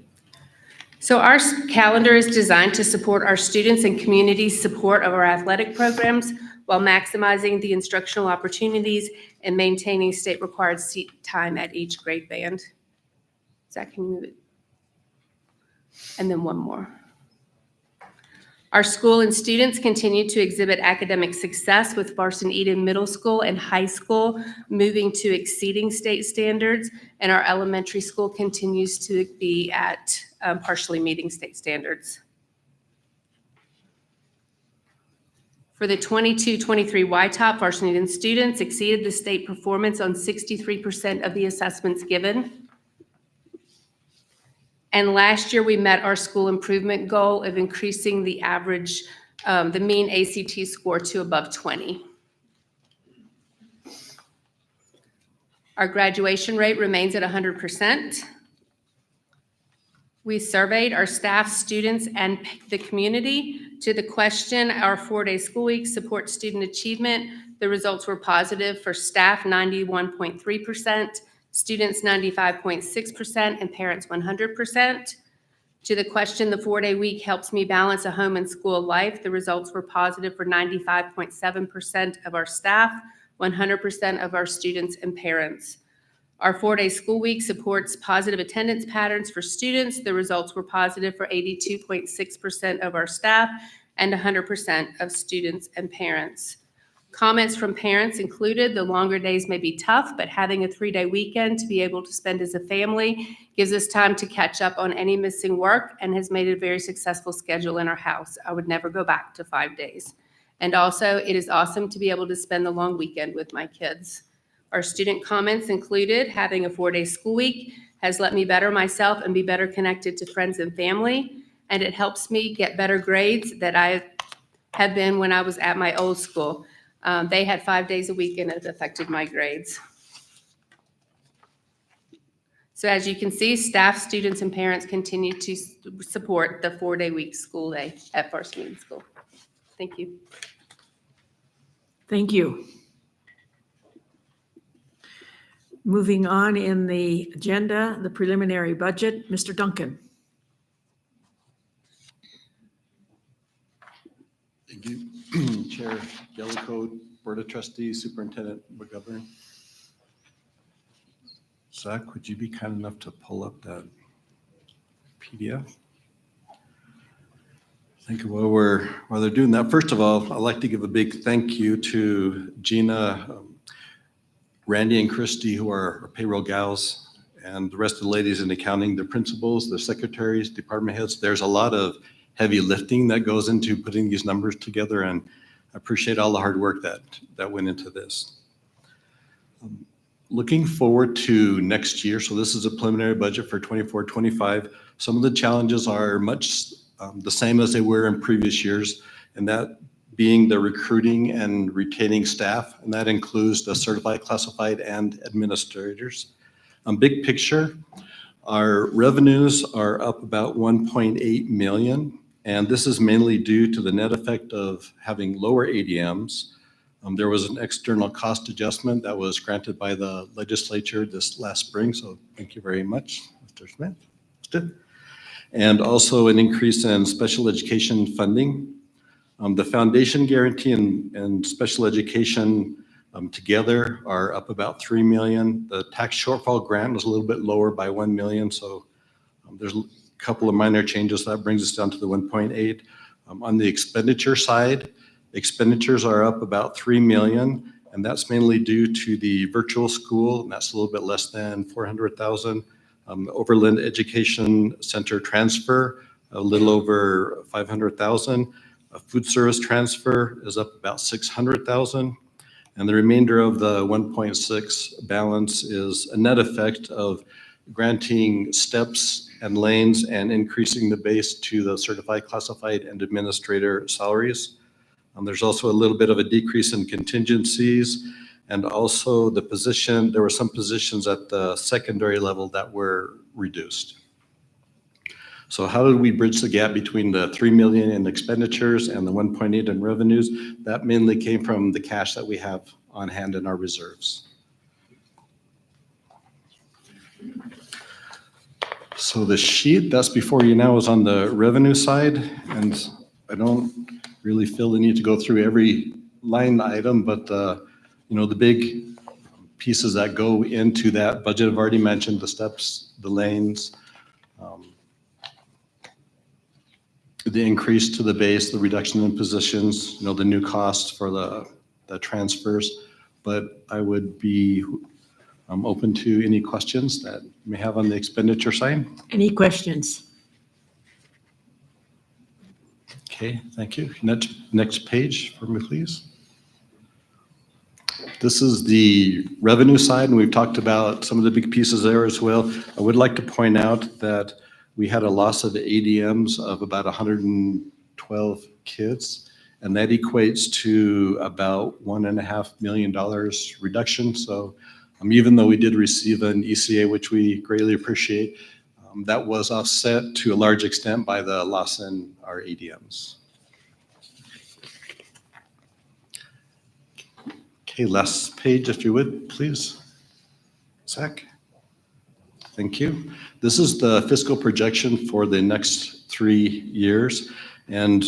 So our calendar is designed to support our students and community support of our athletic programs while maximizing the instructional opportunities and maintaining state-required seat time at each grade band. Zach, can you move it? And then one more. Our school and students continue to exhibit academic success with Farson Eden Middle School and High School moving to exceeding state standards, and our elementary school continues to be at partially meeting state standards. For the 22-23 YTOP, Farson Eden students exceeded the state performance on 63% of the assessments given. And last year, we met our school improvement goal of increasing the average, the mean ACT score to above 20. Our graduation rate remains at 100%. We surveyed our staff, students, and the community to the question, our 4-day school week supports student achievement. The results were positive for staff, 91.3%. Students 95.6%, and parents 100%. To the question, the 4-day week helps me balance a home and school life. The results were positive for 95.7% of our staff, 100% of our students and parents. Our 4-day school week supports positive attendance patterns for students. The results were positive for 82.6% of our staff and 100% of students and parents. Comments from parents included, the longer days may be tough, but having a 3-day weekend to be able to spend as a family gives us time to catch up on any missing work and has made it a very successful schedule in our house. I would never go back to 5 days. And also, it is awesome to be able to spend the long weekend with my kids. Our student comments included, having a 4-day school week has let me better myself and be better connected to friends and family, and it helps me get better grades that I have been when I was at my old school. They had 5 days a week and it affected my grades. So as you can see, staff, students, and parents continue to support the 4-day week school day at Farson Eden School. Thank you.
Thank you. Moving on in the agenda, the preliminary budget, Mr. Duncan.
Thank you, Chair Jellicoe, Board of Trustees, Superintendent McGovern. Zach, would you be kind enough to pull up that PDF? Thank you. While they're doing that, first of all, I'd like to give a big thank you to Gina, Randy, and Christy, who are our payroll gals, and the rest of the ladies in accounting, the principals, the secretaries, department heads. There's a lot of heavy lifting that goes into putting these numbers together, and I appreciate all the hard work that went into this. Looking forward to next year, so this is a preliminary budget for 24-25. Some of the challenges are much the same as they were in previous years, and that being the recruiting and retaining staff, and that includes the certified, classified, and administrators. Big picture, our revenues are up about 1.8 million, and this is mainly due to the net effect of having lower ADMs, There was an external cost adjustment that was granted by the legislature this last spring, so thank you very much, Mr. Smith. And also an increase in special education funding. The foundation guarantee and special education together are up about 3 million. The tax shortfall grant was a little bit lower by 1 million, so there's a couple of minor changes. That brings us down to the 1.8. On the expenditure side, expenditures are up about 3 million, and that's mainly due to the virtual school, and that's a little bit less than 400,000. Overland Education Center transfer, a little over 500,000. A food service transfer is up about 600,000. And the remainder of the 1.6 balance is a net effect of granting steps and lanes and increasing the base to the certified, classified, and administrator salaries. There's also a little bit of a decrease in contingencies, and also there were some positions at the secondary level that were reduced. So how did we bridge the gap between the 3 million in expenditures and the 1.8 in revenues? That mainly came from the cash that we have on hand in our reserves. So the sheet that's before you now is on the revenue side, and I don't really feel the need to go through every line item, but the big pieces that go into that budget, I've already mentioned the steps, the lanes, the increase to the base, the reduction in positions, the new costs for the transfers. But I would be open to any questions that you may have on the expenditure side.
Any questions?
Okay, thank you. Next page for me, please. This is the revenue side, and we've talked about some of the big pieces there as well. I would like to point out that we had a loss of ADMs of about 112 kids, and that equates to about $1.5 million reduction. So even though we did receive an ECA, which we greatly appreciate, that was offset to a large extent by the loss in our ADMs. Okay, last page, if you would, please. Zach. Thank you. This is the fiscal projection for the next 3 years. And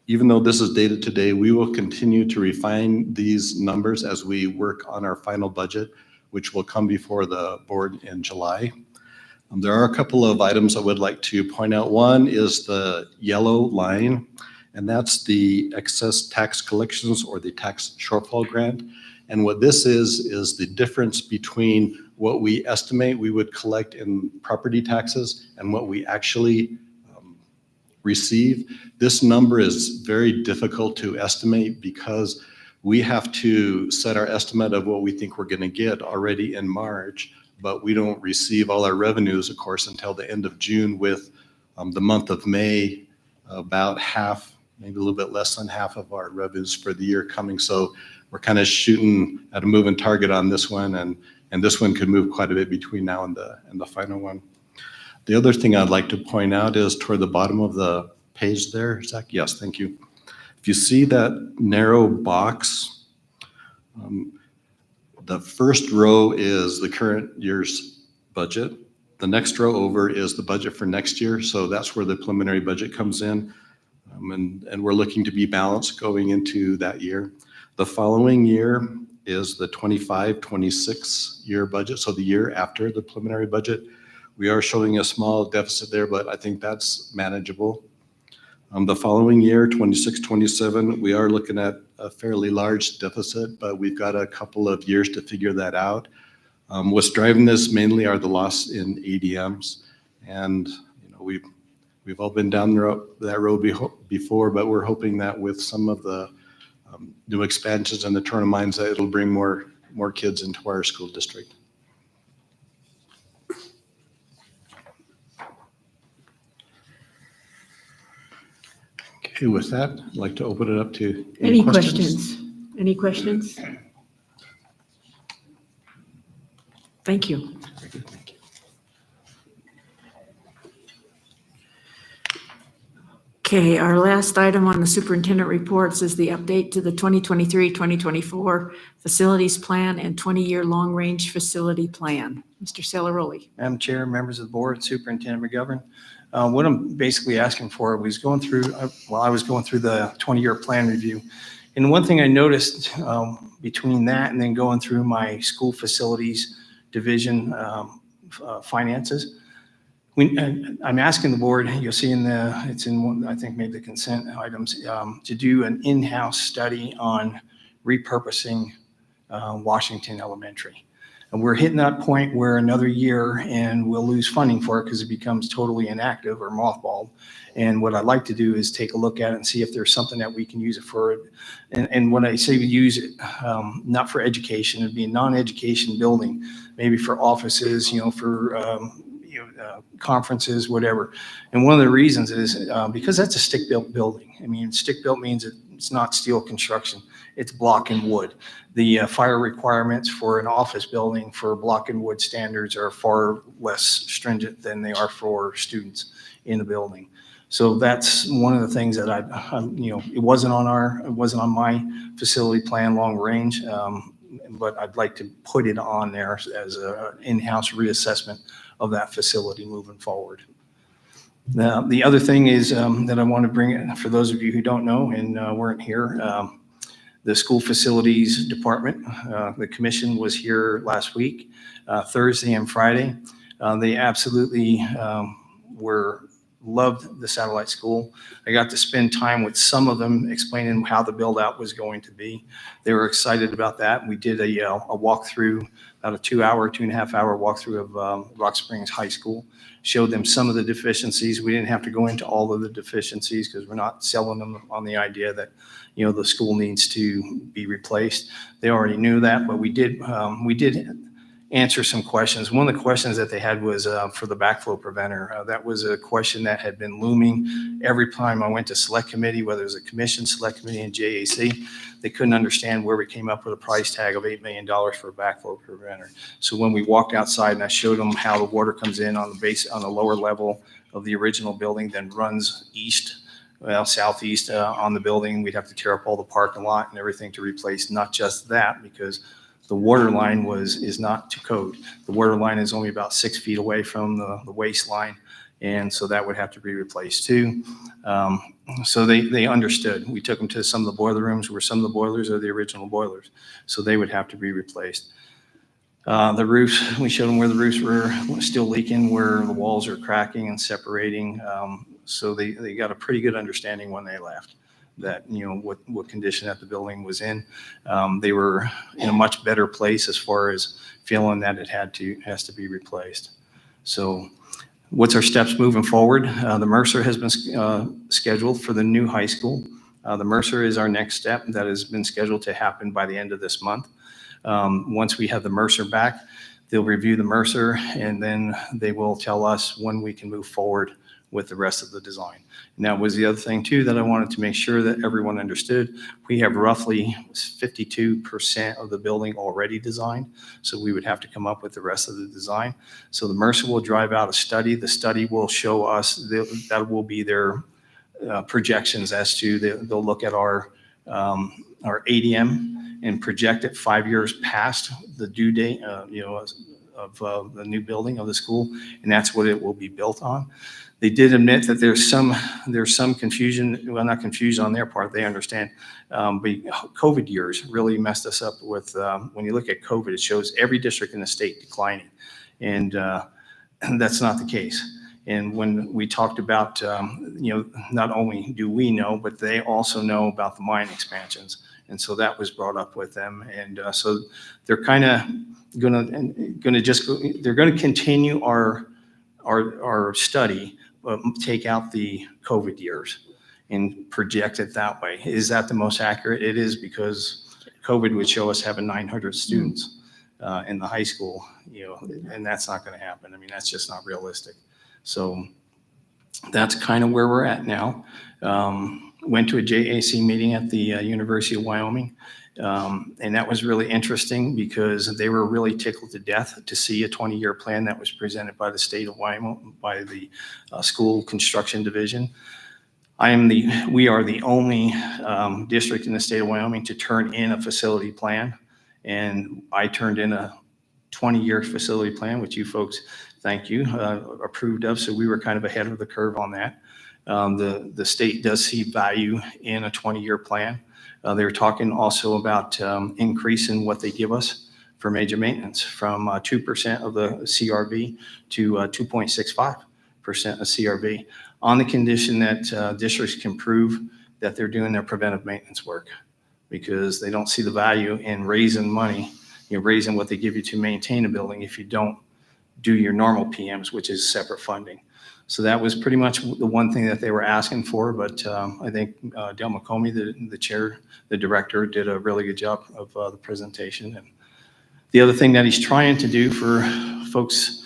even though this is dated today, we will continue to refine these numbers as we work on our final budget, which will come before the board in July. There are a couple of items I would like to point out. One is the yellow line, and that's the excess tax collections or the tax shortfall grant. And what this is the difference between what we estimate we would collect in property taxes and what we actually receive. This number is very difficult to estimate because we have to set our estimate of what we think we're going to get already in March, but we don't receive all our revenues, of course, until the end of June, with the month of May about half, maybe a little bit less than half of our revenues for the year coming. So we're kind of shooting at a moving target on this one, and this one could move quite a bit between now and the final one. The other thing I'd like to point out is toward the bottom of the page there, Zach. Yes, thank you. If you see that narrow box, the first row is the current year's budget. The next row over is the budget for next year. So that's where the preliminary budget comes in. And we're looking to be balanced going into that year. The following year is the 25-26 year budget. So the year after the preliminary budget, we are showing a small deficit there, but I think that's manageable. The following year, 26-27, we are looking at a fairly large deficit, but we've got a couple of years to figure that out. What's driving this mainly are the loss in ADMs, and we've all been down that road before, but we're hoping that with some of the new expansions and the turn of minds, that it'll bring more kids into our school district. Okay, with that, I'd like to open it up to any questions.
Any questions? Thank you.
Thank you.
Okay, our last item on the superintendent reports is the update to the 2023-2024 facilities plan and 20-year long-range facility plan. Mr. Celeroli.
Madam Chair, members of the board, Superintendent McGovern. What I'm basically asking for was going through, I was going through the 20-year plan review. And one thing I noticed between that and then going through my school facilities division finances, I'm asking the board, you'll see it's in one, I think maybe the consent items, to do an in-house study on repurposing Washington Elementary. And we're hitting that point where another year and we'll lose funding for it because it becomes totally inactive or mothballed. And what I'd like to do is take a look at it and see if there's something that we can use it for. And when I say we use it, not for education, it'd be a non-education building, maybe for offices, for conferences, whatever. And one of the reasons is because that's a stick-built building. I mean, stick-built means it's not steel construction. It's block and wood. The fire requirements for an office building for block and wood standards are far less stringent than they are for students in the building. So that's one of the things that it wasn't on my facility plan long range, but I'd like to put it on there as an in-house reassessment of that facility moving forward. Now, the other thing is that I want to bring in, for those of you who don't know and weren't here, the school facilities department, the commission was here last week, Thursday and Friday. They absolutely loved the satellite school. I got to spend time with some of them explaining how the build out was going to be. They were excited about that. We did a walkthrough, about a 2.5 hour walkthrough of Rock Springs High School. Showed them some of the deficiencies. We didn't have to go into all of the deficiencies because we're not selling them on the idea that, the school needs to be replaced. They already knew that, but we did answer some questions. One of the questions that they had was for the backflow preventer. That was a question that had been looming every time I went to select committee, whether it was a commission, select committee, and JAC. They couldn't understand where we came up with a price tag of $8 million for a backflow preventer. So when we walked outside and I showed them how the water comes in on the lower level of the original building, then runs southeast on the building, we'd have to tear up all the parking lot and everything to replace. Not just that, because the water line is not to code. The water line is only about 6 feet away from the waste line. And so that would have to be replaced too. So they understood. We took them to some of the boiler rooms where some of the boilers are the original boilers. So they would have to be replaced. The roofs, we showed them where the roofs were still leaking, where the walls are cracking and separating. So they got a pretty good understanding when they left that, what condition that the building was in. They were in a much better place as far as feeling that it has to be replaced. So what's our steps moving forward? The Mercer has been scheduled for the new high school. The Mercer is our next step that has been scheduled to happen by the end of this month. Once we have the Mercer back, they'll review the Mercer and then they will tell us when we can move forward with the rest of the design. And that was the other thing too that I wanted to make sure that everyone understood. We have roughly 52% of the building already designed, so we would have to come up with the rest of the design. So the Mercer will drive out a study. The study will show us, that will be their projections as to, they'll look at our ADM and project it 5 years past the due date, of the new building of the school, and that's what it will be built on. They did admit that there's some confusion, well, not confusion on their part, they understand, but COVID years really messed us up with, when you look at COVID, it shows every district in the state declining, and that's not the case. And when we talked about, not only do we know, but they also know about the mine expansions. And so that was brought up with them. And so they're kind of going to continue our study, but take out the COVID years and project it that way. Is that the most accurate? It is, because COVID would show us having 900 students in the high school, and that's not going to happen. I mean, that's just not realistic. So that's kind of where we're at now. Went to a JAC meeting at the University of Wyoming, and that was really interesting because they were really tickled to death to see a 20-year plan that was presented by the state of Wyoming, by the school construction division. We are the only district in the state of Wyoming to turn in a facility plan. And I turned in a 20-year facility plan, which you folks, thank you, approved of. So we were kind of ahead of the curve on that. The state does see value in a 20-year plan. They were talking also about increasing what they give us for major maintenance from 2% of the CRV to 2.65% of CRV on the condition that districts can prove that they're doing their preventive maintenance work, because they don't see the value in raising money, raising what they give you to maintain a building if you don't do your normal PMs, which is separate funding. So that was pretty much the one thing that they were asking for. But I think Del McComey, the chair, the director, did a really good job of the presentation. And the other thing that he's trying to do for folks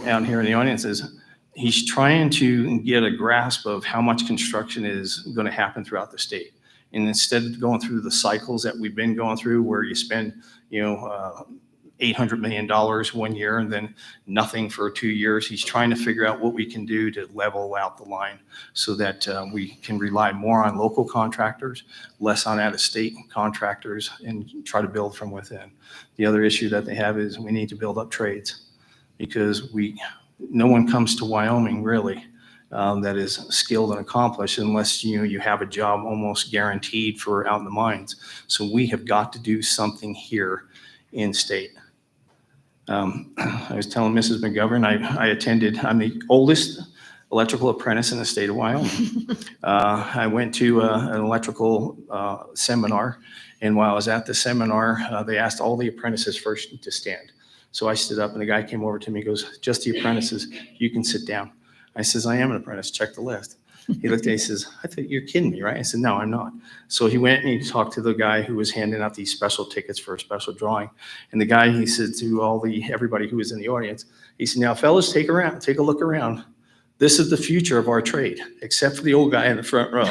out here in the audience is he's trying to get a grasp of how much construction is going to happen throughout the state. And instead of going through the cycles that we've been going through, where you spend, $800 million 1 year and then nothing for 2 years, he's trying to figure out what we can do to level out the line so that we can rely more on local contractors, less on out-of-state contractors, and try to build from within. The other issue that they have is we need to build up trades, because no one comes to Wyoming really that is skilled and accomplished unless you have a job almost guaranteed for out in the mines. So we have got to do something here in state. I was telling Mrs. McGovern, I'm the oldest electrical apprentice in the state of Wyoming. I went to an electrical seminar, and while I was at the seminar, they asked all the apprentices first to stand. So I stood up, and the guy came over to me and goes, "Just the apprentices, you can sit down." I says, "I am an apprentice, check the list." He looked at me, he says, "I thought you're kidding me, right?" I said, "No, I'm not." So he went and he talked to the guy who was handing out these special tickets for a special drawing. And the guy, he said to everybody who was in the audience, he said, "Now, fellas, take a look around. This is the future of our trade, except for the old guy in the front row."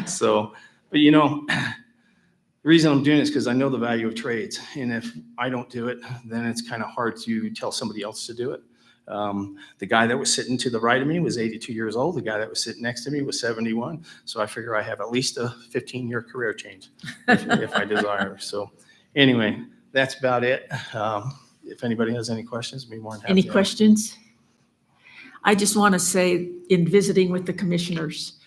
So, but the reason I'm doing this is because I know the value of trades. And if I don't do it, then it's kind of hard to tell somebody else to do it. The guy that was sitting to the right of me was 82 years old. The guy that was sitting next to me was 71. So I figure I have at least a 15-year career change if I desire. So anyway, that's about it. If anybody has any questions, be more than happy.
Any questions? I just want to say, in visiting with the commissioners,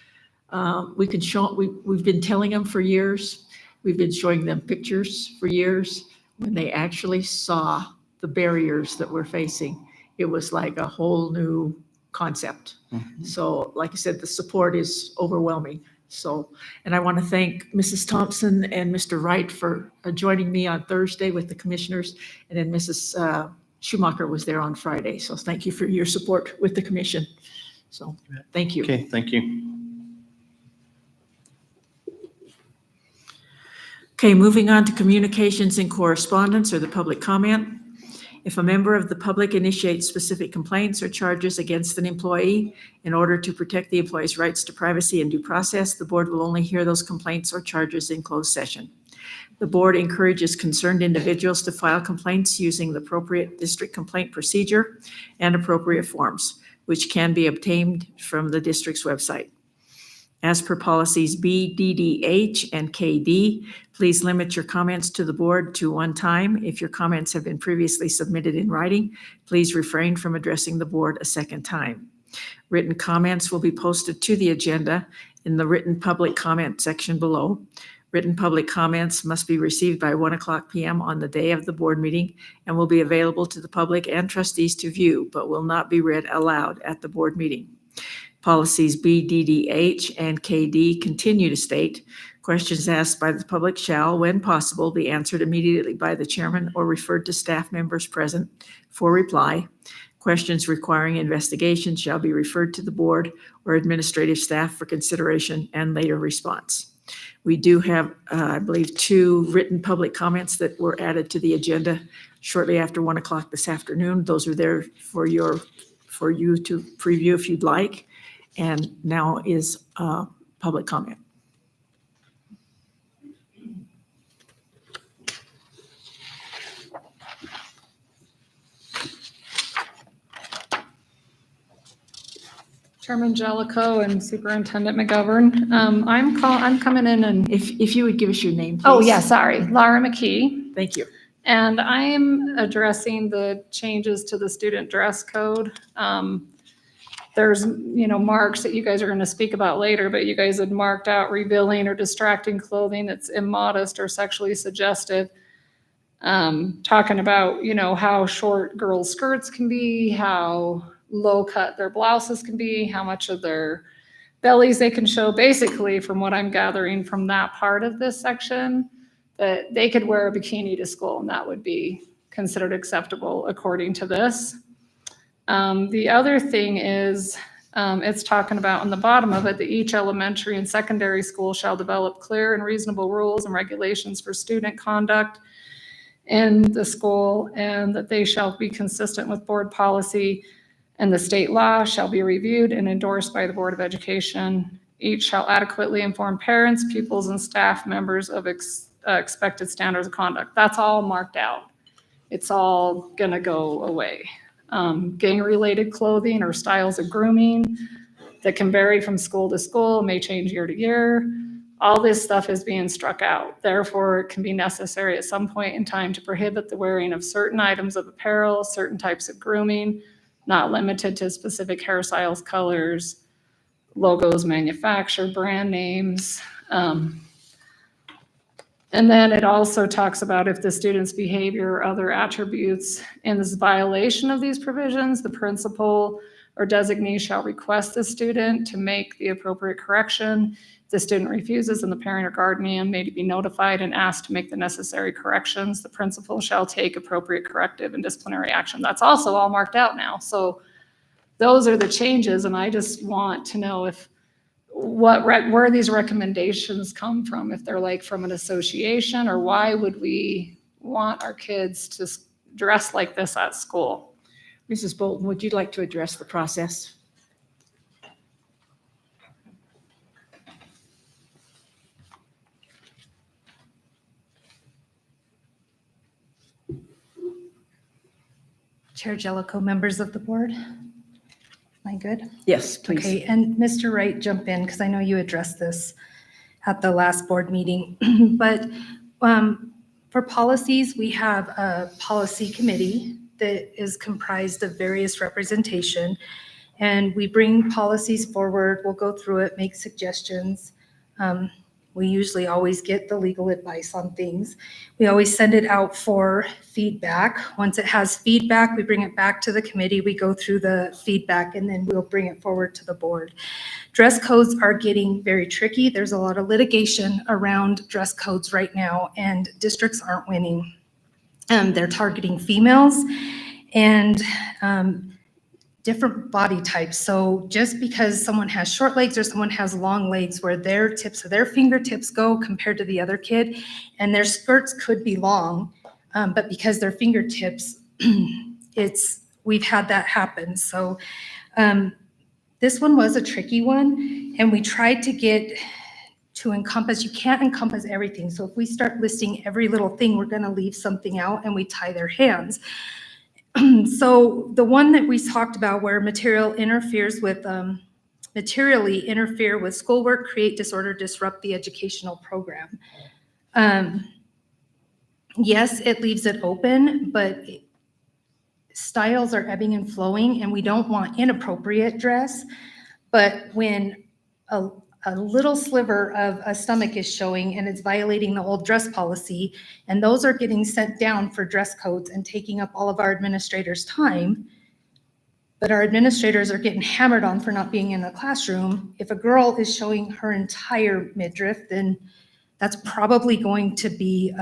we've been telling them for years, we've been showing them pictures for years. When they actually saw the barriers that we're facing, it was like a whole new concept.
Mm-hmm.
So like I said, the support is overwhelming. So, and I want to thank Mrs. Thompson and Mr. Wright for joining me on Thursday with the commissioners. And then Mrs. Schumacher was there on Friday. So thank you for your support with the commission. So thank you.
Okay, thank you.
Okay, moving on to communications and correspondence or the public comment. If a member of the public initiates specific complaints or charges against an employee in order to protect the employee's rights to privacy and due process, the board will only hear those complaints or charges in closed session. The board encourages concerned individuals to file complaints using the appropriate district complaint procedure and appropriate forms, which can be obtained from the district's website. As per policies B, D, D, H, and KD, please limit your comments to the board to one time. If your comments have been previously submitted in writing, please refrain from addressing the board a second time. Written comments will be posted to the agenda in the written public comment section below. Written public comments must be received by 1:00 p.m. on the day of the board meeting and will be available to the public and trustees to view, but will not be read aloud at the board meeting. Policies B, D, D, H, and KD continue to state, questions asked by the public shall, when possible, be answered immediately by the chairman or referred to staff members present for reply. Questions requiring investigation shall be referred to the board or administrative staff for consideration and later response. We do have, I believe, 2 written public comments that were added to the agenda shortly after 1:00 this afternoon. Those are there for you to preview if you'd like. And now is public comment.
Chairman Jellicoe and Superintendent McGovern. I'm coming in and,
If you would give us your name, please.
oh yeah, sorry, Laura McKee.
Thank you.
And I'm addressing the changes to the student dress code. There's, marks that you guys are going to speak about later, but you guys had marked out revealing or distracting clothing that's immodest or sexually suggestive. Talking about, how short girls' skirts can be, how low cut their blouses can be, how much of their bellies they can show. Basically, from what I'm gathering from that part of this section, that they could wear a bikini to school and that would be considered acceptable according to this. The other thing is, it's talking about on the bottom of it that each elementary and secondary school shall develop clear and reasonable rules and regulations for student conduct in the school, and that they shall be consistent with board policy and the state law, shall be reviewed and endorsed by the Board of Education. Each shall adequately inform parents, pupils, and staff members of expected standards of conduct. That's all marked out. It's all gonna go away. Gang-related clothing or styles of grooming that can vary from school to school, may change year to year. All this stuff is being struck out. Therefore, it can be necessary at some point in time to prohibit the wearing of certain items of apparel, certain types of grooming, not limited to specific hairstyles, colors, logos, manufacturer, brand names. And then it also talks about if the student's behavior or other attributes in this violation of these provisions, the principal or designee shall request the student to make the appropriate correction. If the student refuses, and the parent or guardian may be notified and asked to make the necessary corrections, the principal shall take appropriate corrective and disciplinary action. That's also all marked out now. So those are the changes, and I just want to know where these recommendations come from, if they're like from an association, or why would we want our kids to dress like this at school?
Mrs. Bolton, would you like to address the process?
Chair Jellicoe, members of the board. Am I good?
Yes, please.
Okay, and Mr. Wright, jump in because I know you addressed this at the last board meeting. But for policies, we have a policy committee that is comprised of various representation, and we bring policies forward. We'll go through it, make suggestions. We usually always get the legal advice on things. We always send it out for feedback. Once it has feedback, we bring it back to the committee. We go through the feedback, and then we'll bring it forward to the board. Dress codes are getting very tricky. There's a lot of litigation around dress codes right now, and districts aren't winning. They're targeting females and different body types. So just because someone has short legs or someone has long legs, where their tips of their fingertips go compared to the other kid, and their skirts could be long, but because their fingertips, we've had that happen. So this one was a tricky one, and we tried to get to encompass, you can't encompass everything. So if we start listing every little thing, we're gonna leave something out, and we tie their hands. So the one that we talked about where materially interfere with schoolwork, create disorder, disrupt the educational program. Yes, it leaves it open, but styles are ebbing and flowing, and we don't want inappropriate dress. But when a little sliver of a stomach is showing and it's violating the old dress policy, and those are getting sent down for dress codes and taking up all of our administrators' time, but our administrators are getting hammered on for not being in the classroom. If a girl is showing her entire midriff, then that's probably going to be,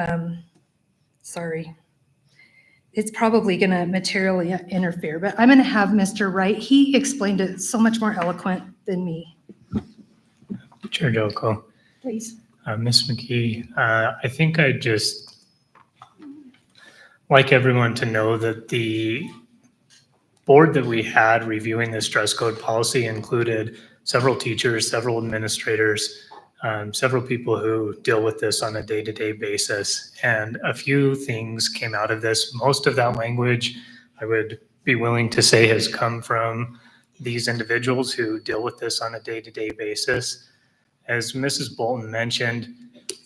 it's probably going to materially interfere. But I'm going to have Mr. Wright, he explained it so much more eloquent than me.
Chair Jellicoe.
Please.
Ms. McKee, I think I'd just like everyone to know that the board that we had reviewing this dress code policy included several teachers, several administrators, several people who deal with this on a day-to-day basis. And a few things came out of this. Most of that language, I would be willing to say, has come from these individuals who deal with this on a day-to-day basis. As Mrs. Bolton mentioned,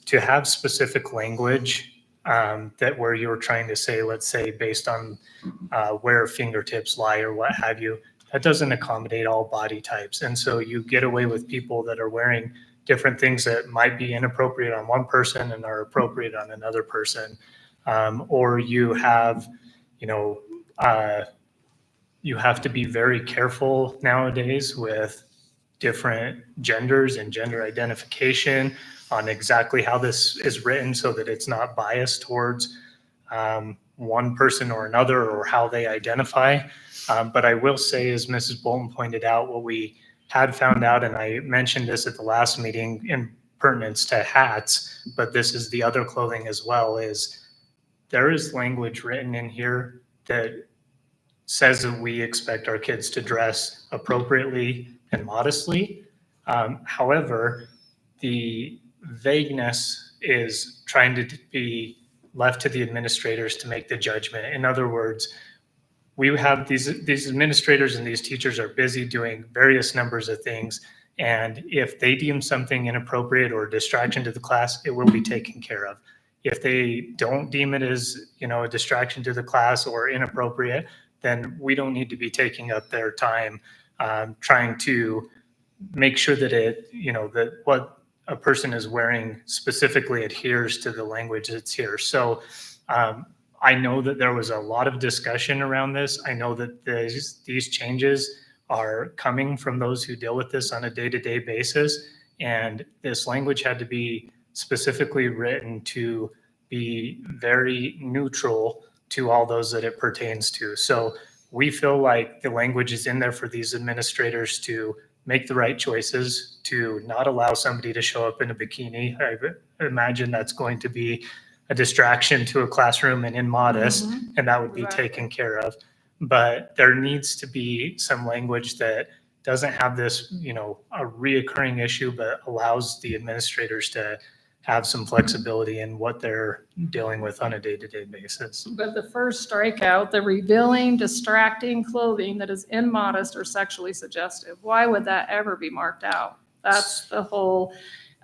to have specific language that where you're trying to say, let's say, based on where fingertips lie or what have you, that doesn't accommodate all body types. And so you get away with people that are wearing different things that might be inappropriate on one person and are appropriate on another person. Or you have, you have to be very careful nowadays with different genders and gender identification on exactly how this is written so that it's not biased towards one person or another or how they identify. But I will say, as Mrs. Bolton pointed out, what we had found out, and I mentioned this at the last meeting in pertinence to hats, but this is the other clothing as well, is there is language written in here that says that we expect our kids to dress appropriately and modestly. However, the vagueness is trying to be left to the administrators to make the judgment. In other words, we have these administrators and these teachers are busy doing various numbers of things. And if they deem something inappropriate or a distraction to the class, it will be taken care of. If they don't deem it as, a distraction to the class or inappropriate, then we don't need to be taking up their time trying to make sure that that what a person is wearing specifically adheres to the language that's here. So I know that there was a lot of discussion around this. I know that these changes are coming from those who deal with this on a day-to-day basis. And this language had to be specifically written to be very neutral to all those that it pertains to. So we feel like the language is in there for these administrators to make the right choices, to not allow somebody to show up in a bikini. I imagine that's going to be a distraction to a classroom and immodest, and that would be taken care of. But there needs to be some language that doesn't have this, a reoccurring issue, but allows the administrators to have some flexibility in what they're dealing with on a day-to-day basis.
But the first strikeout, the revealing, distracting clothing that is immodest or sexually suggestive, why would that ever be marked out? That's the whole,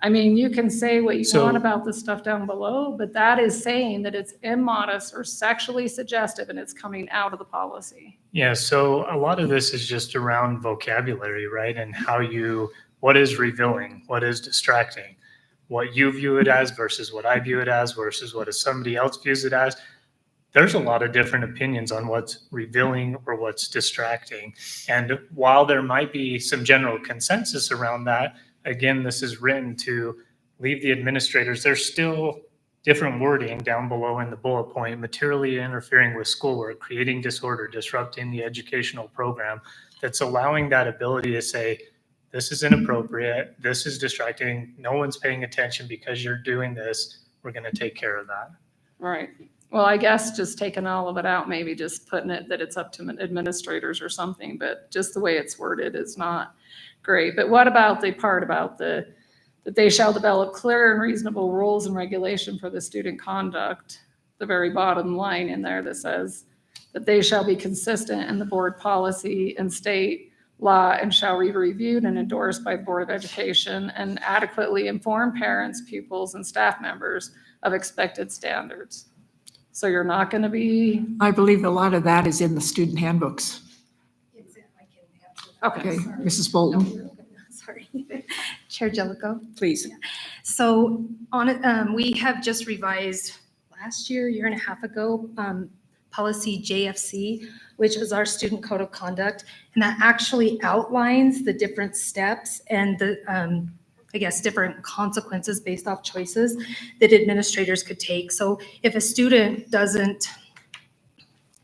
you can say what you want about the stuff down below, but that is saying that it's immodest or sexually suggestive and it's coming out of the policy.
Yeah, so a lot of this is just around vocabulary, right? And what is revealing, what is distracting, what you view it as versus what I view it as versus what somebody else views it as. There's a lot of different opinions on what's revealing or what's distracting. And while there might be some general consensus around that, again, this is written to leave the administrators. There's still different wording down below in the bullet point, materially interfering with schoolwork, creating disorder, disrupting the educational program, that's allowing that ability to say, this is inappropriate, this is distracting, no one's paying attention because you're doing this, we're going to take care of that.
Right. Well, I guess just taking all of it out, maybe just putting it that it's up to administrators or something, but just the way it's worded is not great. But what about the part about that they shall develop clear and reasonable rules and regulation for the student conduct, the very bottom line in there that says that they shall be consistent in the board policy and state law and shall be reviewed and endorsed by the Board of Education and adequately inform parents, pupils, and staff members of expected standards. So you're not going to be.
I believe a lot of that is in the student handbooks. Okay, Mrs. Bolton,
Sorry. Chair Jellicoe.
please.
So we have just revised last year and a half ago, policy JFC, which is our student code of conduct. And that actually outlines the different steps and the, different consequences based off choices that administrators could take. So if a student doesn't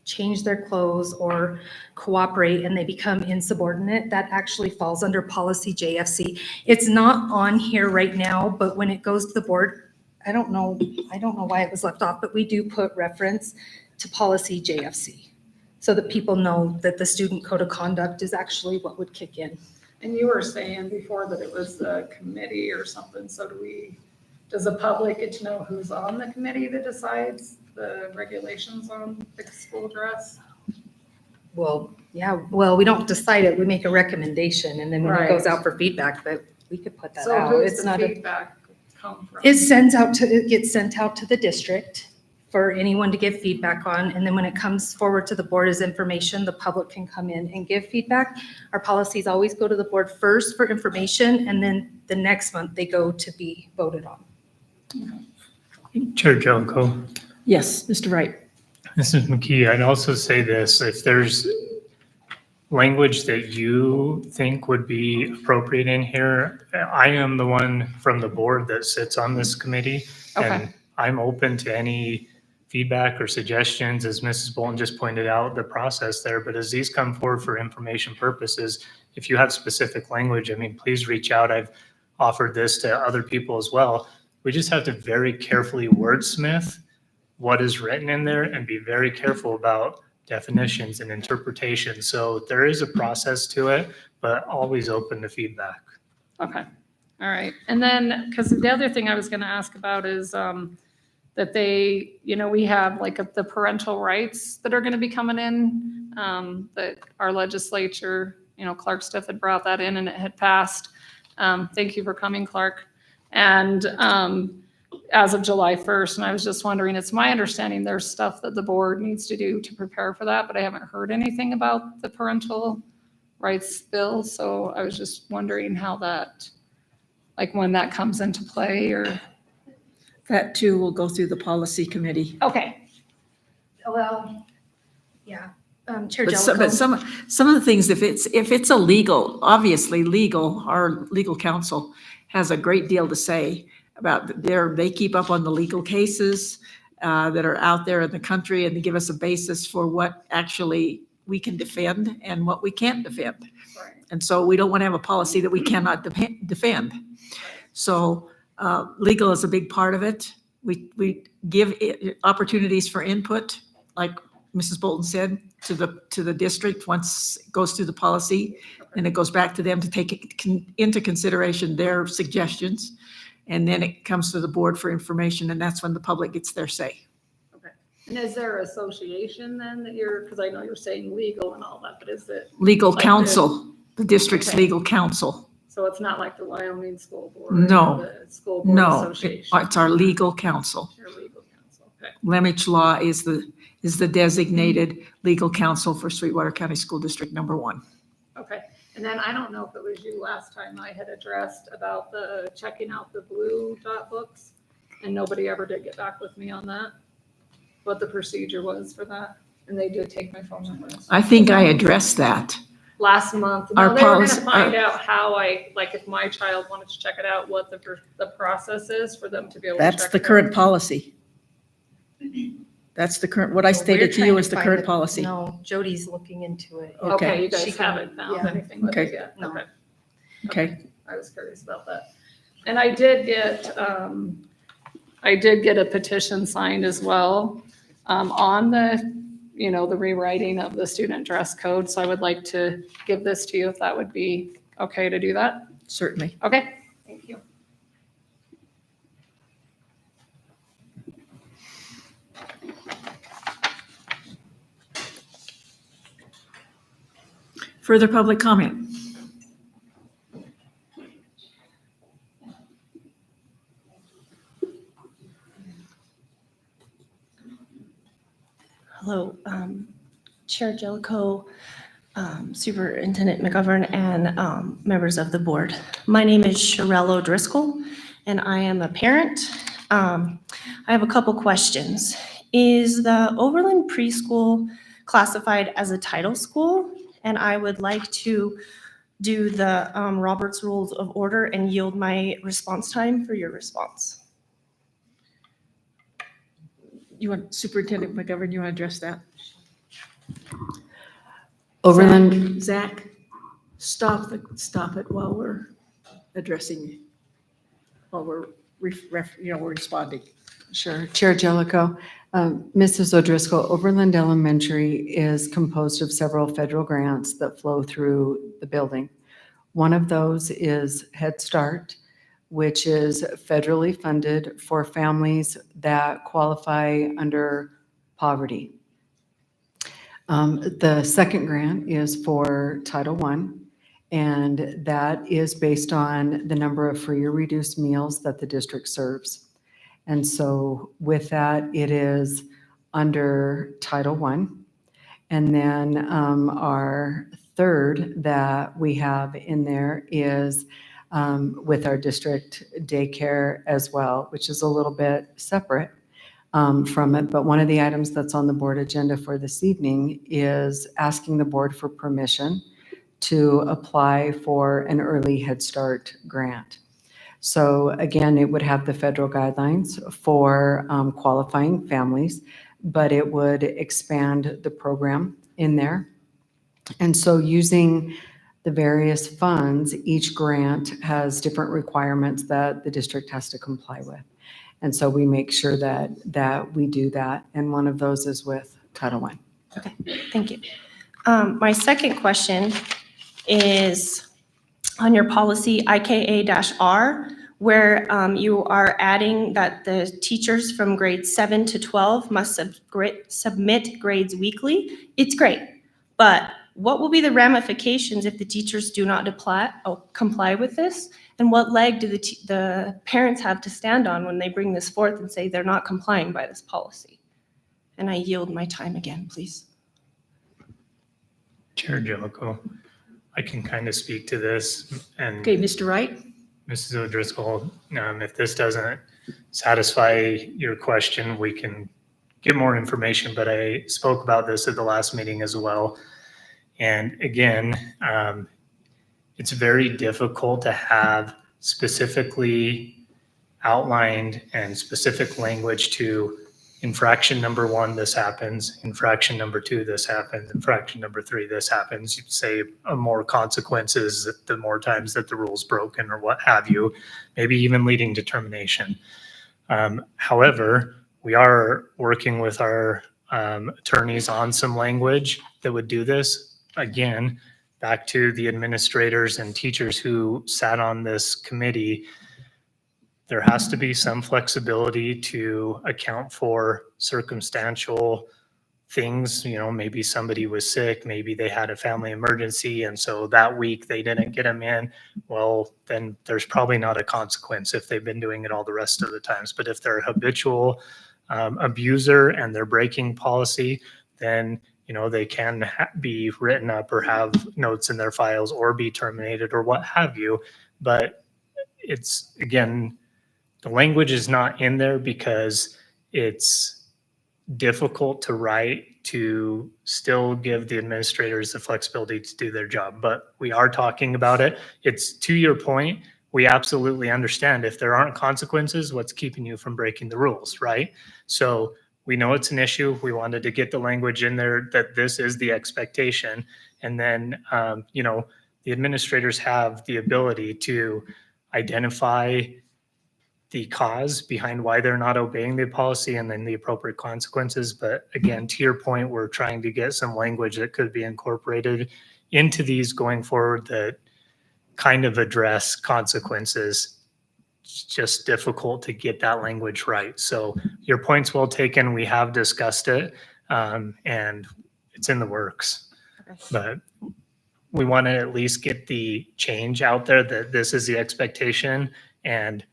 change their clothes or cooperate and they become insubordinate, that actually falls under policy JFC. It's not on here right now, but when it goes to the board, I don't know why it was left off, but we do put reference to policy JFC so that people know that the student code of conduct is actually what would kick in.
And you were saying before that it was the committee or something. So does the public get to know who's on the committee that decides the regulations on the school dress?
Well, yeah, well, we don't decide it, we make a recommendation, and then when it goes
Right.
out for feedback, but we could put that
So
out.
who's
It's
the
not a,
feedback come from?
it gets sent out to the district for anyone to give feedback on, and then when it comes forward to the board as information, the public can come in and give feedback. Our policies always go to the board first for information, and then the next month they go to be voted on.
Chair Jellicoe,
Yes, Mr. Wright.
Mrs. McKee, I'd also say this, if there's language that you think would be appropriate in here, I am the one from the board that sits on this committee.
Okay.
And I'm open to any feedback or suggestions, as Mrs. Bolton just pointed out, the process there. But as these come forward for information purposes, if you have specific language, I mean, please reach out. I've offered this to other people as well. We just have to very carefully wordsmith what is written in there and be very careful about definitions and interpretation. So there is a process to it, but always open to feedback.
Okay, all right. And then, because the other thing I was going to ask about is that they, we have like the parental rights that are going to be coming in, that our legislature, Clark Stiff had brought that in and it had passed. Thank you for coming, Clark. And as of July 1st, and I was just wondering, it's my understanding there's stuff that the board needs to do to prepare for that, but I haven't heard anything about the parental rights bill. So I was just wondering how that, like when that comes into play or.
That too will go through the policy committee.
Okay.
Well, yeah, Chair
But
Jellicoe.
some of the things, if it's illegal, obviously legal, our legal counsel has a great deal to say about they keep up on the legal cases that are out there in the country, and they give us a basis for what actually we can defend and what we can't defend.
Right.
And so we don't want to have a policy that we cannot defend. So legal is a big part of it. We give opportunities for input, like Mrs. Bolton said, to the district once it goes through the policy, and it goes back to them to take into consideration their suggestions. And then it comes to the board for information, and that's when the public gets their say.
Okay. And is there an association then that because I know you're saying legal and all that, but is it?
Legal
Like
counsel, the district's
Okay.
legal counsel.
So it's not like the Wyoming School Board?
No.
or The School Board
No,
Association?
it's our legal counsel.
Your legal counsel, okay.
Lemich Law is the designated legal counsel for Sweetwater County School District Number 1.
Okay, and then I don't know if it was you last time I had addressed about the checking out the blue dot books, and nobody ever did get back with me on that, what the procedure was for that, and they did take my phone number.
I think I addressed that.
Last month,
Our
no, they were gonna
policy-
find out how if my child wanted to check it out, what the process is for them to be able to check it out.
That's the current policy. That's the current, what I
We're
stated to
trying
you is the
find
current policy.
No, Jody's looking into it.
Okay, you
She
guys
can-
haven't found
yeah.
anything with
Okay.
it yet?
No.
Okay.
Okay.
I was curious about that. And I did get a petition signed as well on the rewriting of the student dress code. So I would like to give this to you if that would be okay to do that.
Certainly.
Okay, thank you.
Further public comment?
Hello, Chair Jellicoe, Superintendent McGovern, and members of the board. My name is Sherelle O'Driscoll, and I am a parent. I have a couple questions. Is the Overland Preschool classified as a title school? And I would like to do the Robert's Rules of Order and yield my response time for your response.
You want Superintendent McGovern, you want to address that?
Overland,
Zach, stop it while we're addressing, while we're responding.
sure. Chair Jellicoe, Mrs. O'Driscoll, Overland Elementary is composed of several federal grants that flow through the building. One of those is Head Start, which is federally funded for families that qualify under poverty.
The second grant is for Title I, and that is based on the number of free or reduced meals that the district serves. And so with that, it is under Title I. And then our third that we have in there is with our district daycare as well, which is a little bit separate from it. But one of the items that's on the board agenda for this evening is asking the board for permission to apply for an early Head Start grant. So again, it would have the federal guidelines for qualifying families, but it would expand the program in there. And so using the various funds, each grant has different requirements that the district has to comply with. And so we make sure that we do that. And one of those is with Title I.
Okay, thank you. My second question is on your policy IKA-R, where you are adding that the teachers from grades 7 to 12 must submit grades weekly. It's great, but what will be the ramifications if the teachers do not comply with this? And what leg do the parents have to stand on when they bring this forth and say they're not complying by this policy? And I yield my time again, please.
Chair Jellicoe, I can kind of speak to this. And
Okay, Mr. Wright?
Mrs. O'Driscoll, if this doesn't satisfy your question, we can get more information, but I spoke about this at the last meeting as well. And again, it's very difficult to have specifically outlined and specific language to infraction number 1, this happens, infraction number 2, this happens, infraction number 3, this happens. You say more consequences the more times that the rule's broken or what have you, maybe even leading to termination. However, we are working with our attorneys on some language that would do this. Again, back to the administrators and teachers who sat on this committee, there has to be some flexibility to account for circumstantial things. You know, maybe somebody was sick, maybe they had a family emergency, and so that week they didn't get them in. Well, then there's probably not a consequence if they've been doing it all the rest of the times. But if they're a habitual abuser and they're breaking policy, then they can be written up or have notes in their files or be terminated or what have you. But it's, again, the language is not in there because it's difficult to write to still give the administrators the flexibility to do their job. But we are talking about it. It's to your point. We absolutely understand if there aren't consequences, what's keeping you from breaking the rules, right? So we know it's an issue. We wanted to get the language in there that this is the expectation. And then, the administrators have the ability to identify the cause behind why they're not obeying the policy and then the appropriate consequences. But again, to your point, we're trying to get some language that could be incorporated into these going forward that kind of address consequences. It's just difficult to get that language right. So your point's well taken. We have discussed it and it's in the works. Okay. But we want to at least get the change out there that this is the expectation, and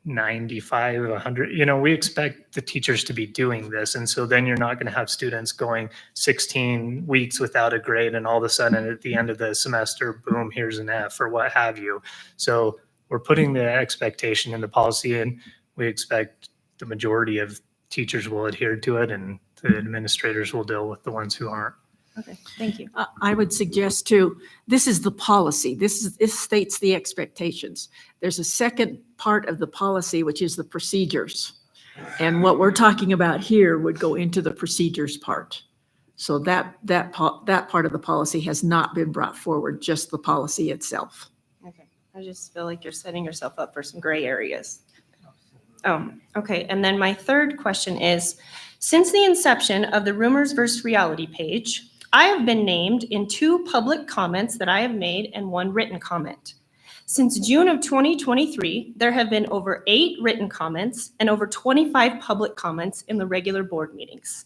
95, 100, we expect the teachers to be doing this. And so then you're not going to have students going 16 weeks without a grade and all of a sudden at the end of the semester, boom, here's an F or what have you. So we're putting the expectation in the policy, and we expect the majority of teachers will adhere to it and the administrators will deal with the ones who aren't.
Okay, thank you.
I would suggest too, this is the policy. This states the expectations. There's a second part of the policy, which is the procedures. And what we're talking about here would go into the procedures part. So that part of the policy has not been brought forward, just the policy itself.
Okay, I just feel like you're setting yourself up for some gray areas. Oh, okay. And then my third question is, since the inception of the Rumors versus Reality page, I have been named in 2 public comments that I have made and 1 written comment. Since June of 2023, there have been over 8 written comments and over 25 public comments in the regular board meetings.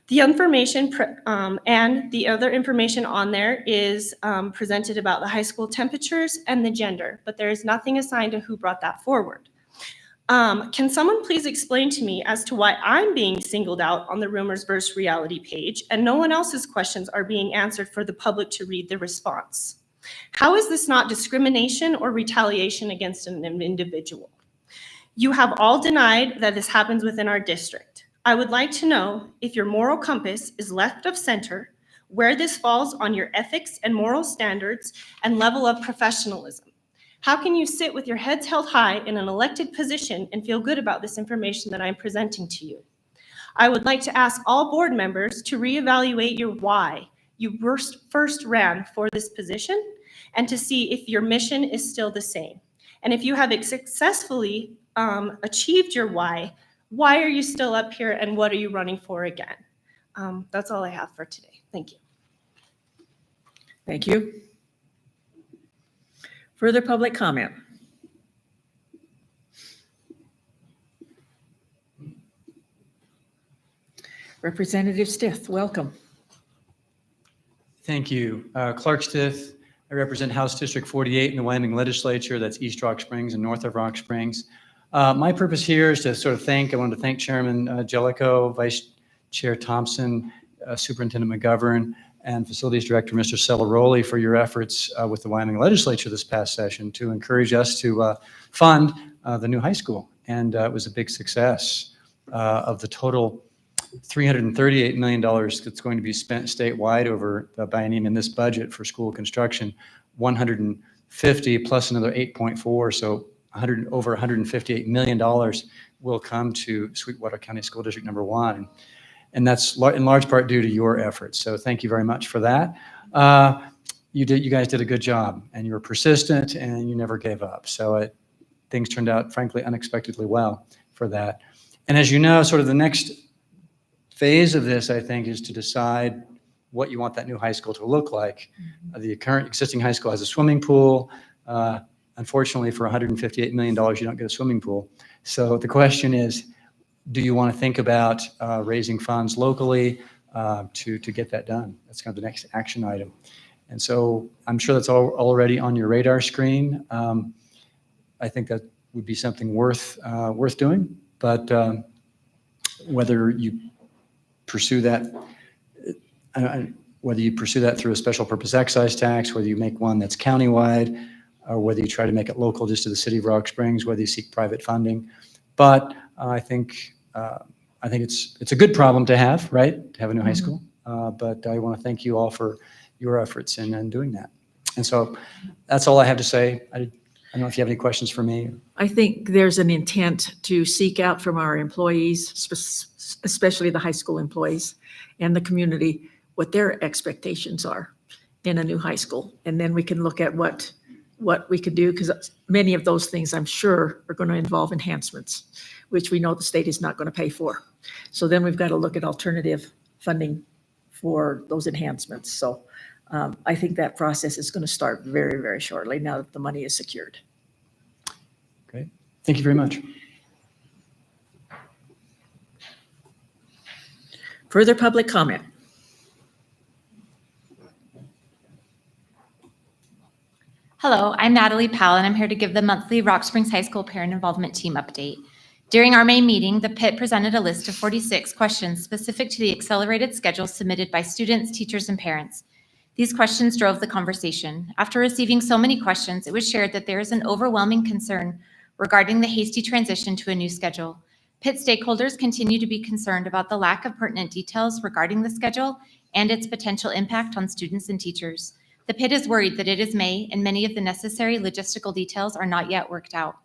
The information and the other information on there is presented about the high school temperatures and the gender, but there is nothing assigned to who brought that forward. Can someone please explain to me as to why I'm being singled out on the Rumors versus Reality page and no one else's questions are being answered for the public to read the response? How is this not discrimination or retaliation against an individual? You have all denied that this happens within our district. I would like to know if your moral compass is left of center, where this falls on your ethics and moral standards and level of professionalism. How can you sit with your heads held high in an elected position and feel good about this information that I'm presenting to you? I would like to ask all board members to reevaluate your why you first ran for this position and to see if your mission is still the same. And if you have successfully achieved your why are you still up here and what are you running for again? That's all I have for today. Thank you.
Thank you. Further public comment? Representative Stith, welcome.
Thank you. Clark Stith. I represent House District 48 in the Wyoming Legislature. That's East Rock Springs and North of Rock Springs. My purpose here is to sort of I wanted to thank Chairman Jellicoe, Vice Chair Thompson, Superintendent McGovern, and Facilities Director Mr. Celaroli for your efforts with the Wyoming Legislature this past session to encourage us to fund the new high school. And it was a big success. Of the total $338 million that's going to be spent statewide over the biennium in this budget for school construction, 150 plus another 8.4, so over $158 million will come to Sweetwater County School District number 1. And that's in large part due to your efforts. So thank you very much for that. You guys did a good job and you were persistent and you never gave up. So things turned out, frankly, unexpectedly well for that. And as you know, sort of the next phase of this, I think, is to decide what you want that new high school to look like. The current existing high school has a swimming pool. Unfortunately, for $158 million, you don't get a swimming pool. So the question is, do you want to think about raising funds locally to get that done? That's kind of the next action item. And so I'm sure that's already on your radar screen. I think that would be something worth doing. But whether you pursue that, through a special purpose excise tax, whether you make one that's countywide, or whether you try to make it local just to the city of Rock Springs, whether you seek private funding. But I think it's a good problem to have, right? To have a new high school. But I want to thank you all for your efforts in doing that. And so that's all I have to say. I don't know if you have any questions for me.
I think there's an intent to seek out from our employees, especially the high school employees and the community, what their expectations are in a new high school. And then we can look at what we could do, because many of those things, I'm sure, are going to involve enhancements, which we know the state is not going to pay for. So then we've got to look at alternative funding for those enhancements. So I think that process is going to start very, very shortly now that the money is secured.
Great. Thank you very much.
Further public comment?
Hello, I'm Natalie Powell, and I'm here to give the monthly Rock Springs High School Parent Involvement Team update. During our May meeting, the PIT presented a list of 46 questions specific to the accelerated schedule submitted by students, teachers, and parents. These questions drove the conversation. After receiving so many questions, it was shared that there is an overwhelming concern regarding the hasty transition to a new schedule. PIT stakeholders continue to be concerned about the lack of pertinent details regarding the schedule and its potential impact on students and teachers. The PIT is worried that it is May and many of the necessary logistical details are not yet worked out.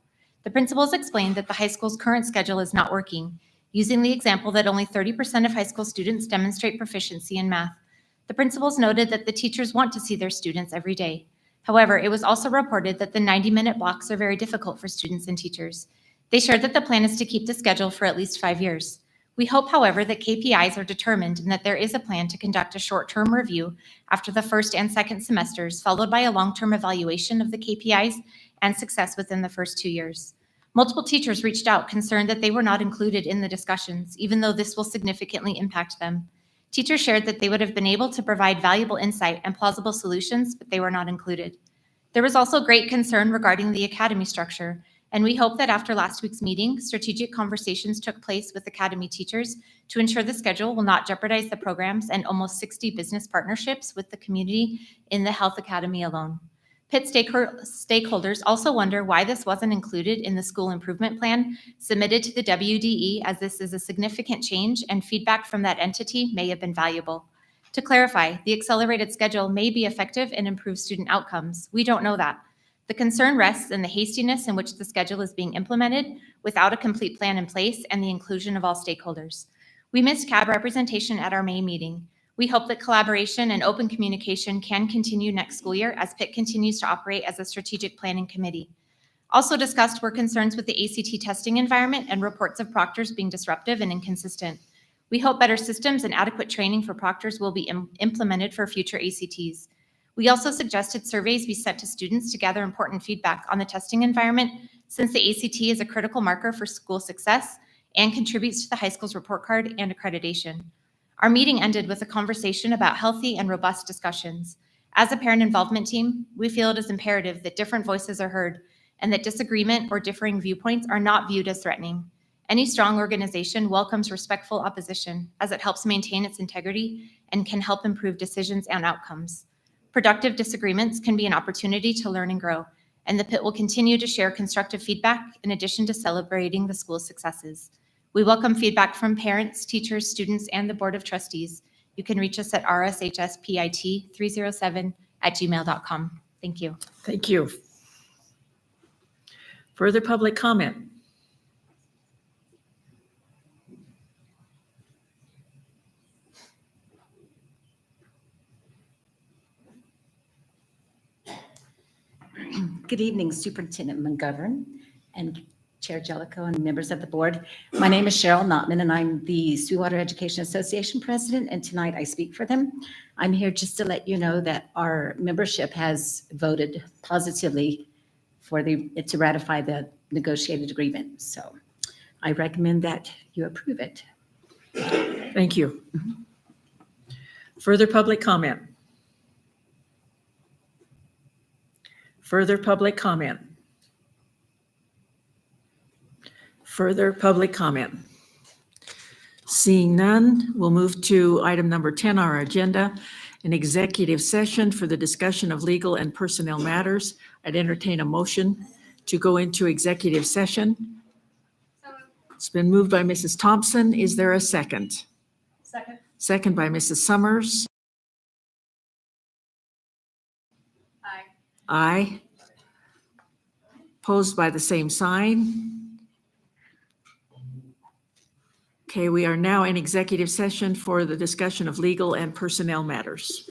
The principals explained that the high school's current schedule is not working, using the example that only 30% of high school students demonstrate proficiency in math. The principals noted that the teachers want to see their students every day. However, it was also reported that the 90-minute blocks are very difficult for students and teachers. They shared that the plan is to keep the schedule for at least 5 years. We hope, however, that KPIs are determined and that there is a plan to conduct a short-term review after the first and second semesters, followed by a long-term evaluation of the KPIs and success within the first 2 years. Multiple teachers reached out concerned that they were not included in the discussions, even though this will significantly impact them. Teachers shared that they would have been able to provide valuable insight and plausible solutions, but they were not included. There was also great concern regarding the academy structure, and we hope that after last week's meeting, strategic conversations took place with academy teachers to ensure the schedule will not jeopardize the programs and almost 60 business partnerships with the community in the Health Academy alone. Pitt stakeholders also wonder why this wasn't included in the school improvement plan submitted to the WDE, as this is a significant change and feedback from that entity may have been valuable. To clarify, the accelerated schedule may be effective and improve student outcomes. We don't know that. The concern rests in the hastiness in which the schedule is being implemented without a complete plan in place and the inclusion of all stakeholders. We missed CAB representation at our May meeting. We hope that collaboration and open communication can continue next school year as Pitt continues to operate as a strategic planning committee. Also discussed were concerns with the ACT testing environment and reports of proctors being disruptive and inconsistent. We hope better systems and adequate training for proctors will be implemented for future ACTs. We also suggested surveys be sent to students to gather important feedback on the testing environment, since the ACT is a critical marker for school success and contributes to the high school's report card and accreditation. Our meeting ended with a conversation about healthy and robust discussions. As a parent involvement team, we feel it is imperative that different voices are heard and that disagreement or differing viewpoints are not viewed as threatening. Any strong organization welcomes respectful opposition, as it helps maintain its integrity and can help improve decisions and outcomes. Productive disagreements can be an opportunity to learn and grow, and the Pitt will continue to share constructive feedback in addition to celebrating the school's successes. We welcome feedback from parents, teachers, students, and the Board of Trustees. You can reach us at rshspit307@gmail.com. Thank you.
Thank you. Further public comment?
Good evening, Superintendent McGovern and Chair Jellicoe and members of the board. My name is Cheryl Notman, and I'm the Sweetwater Education Association president, and tonight I speak for them. I'm here just to let you know that our membership has voted positively to ratify the negotiated agreement. So I recommend that you approve it.
Thank you. Further public comment? Further public comment? Further public comment? Seeing none, we'll move to item number 10 on our agenda, an executive session for the discussion of legal and personnel matters. I'd entertain a motion to go into executive session. It's been moved by Mrs. Thompson. Is there a second?
Second.
Second by Mrs. Summers.
Aye.
Aye. Opposed by the same sign. Okay, we are now in executive session for the discussion of legal and personnel matters.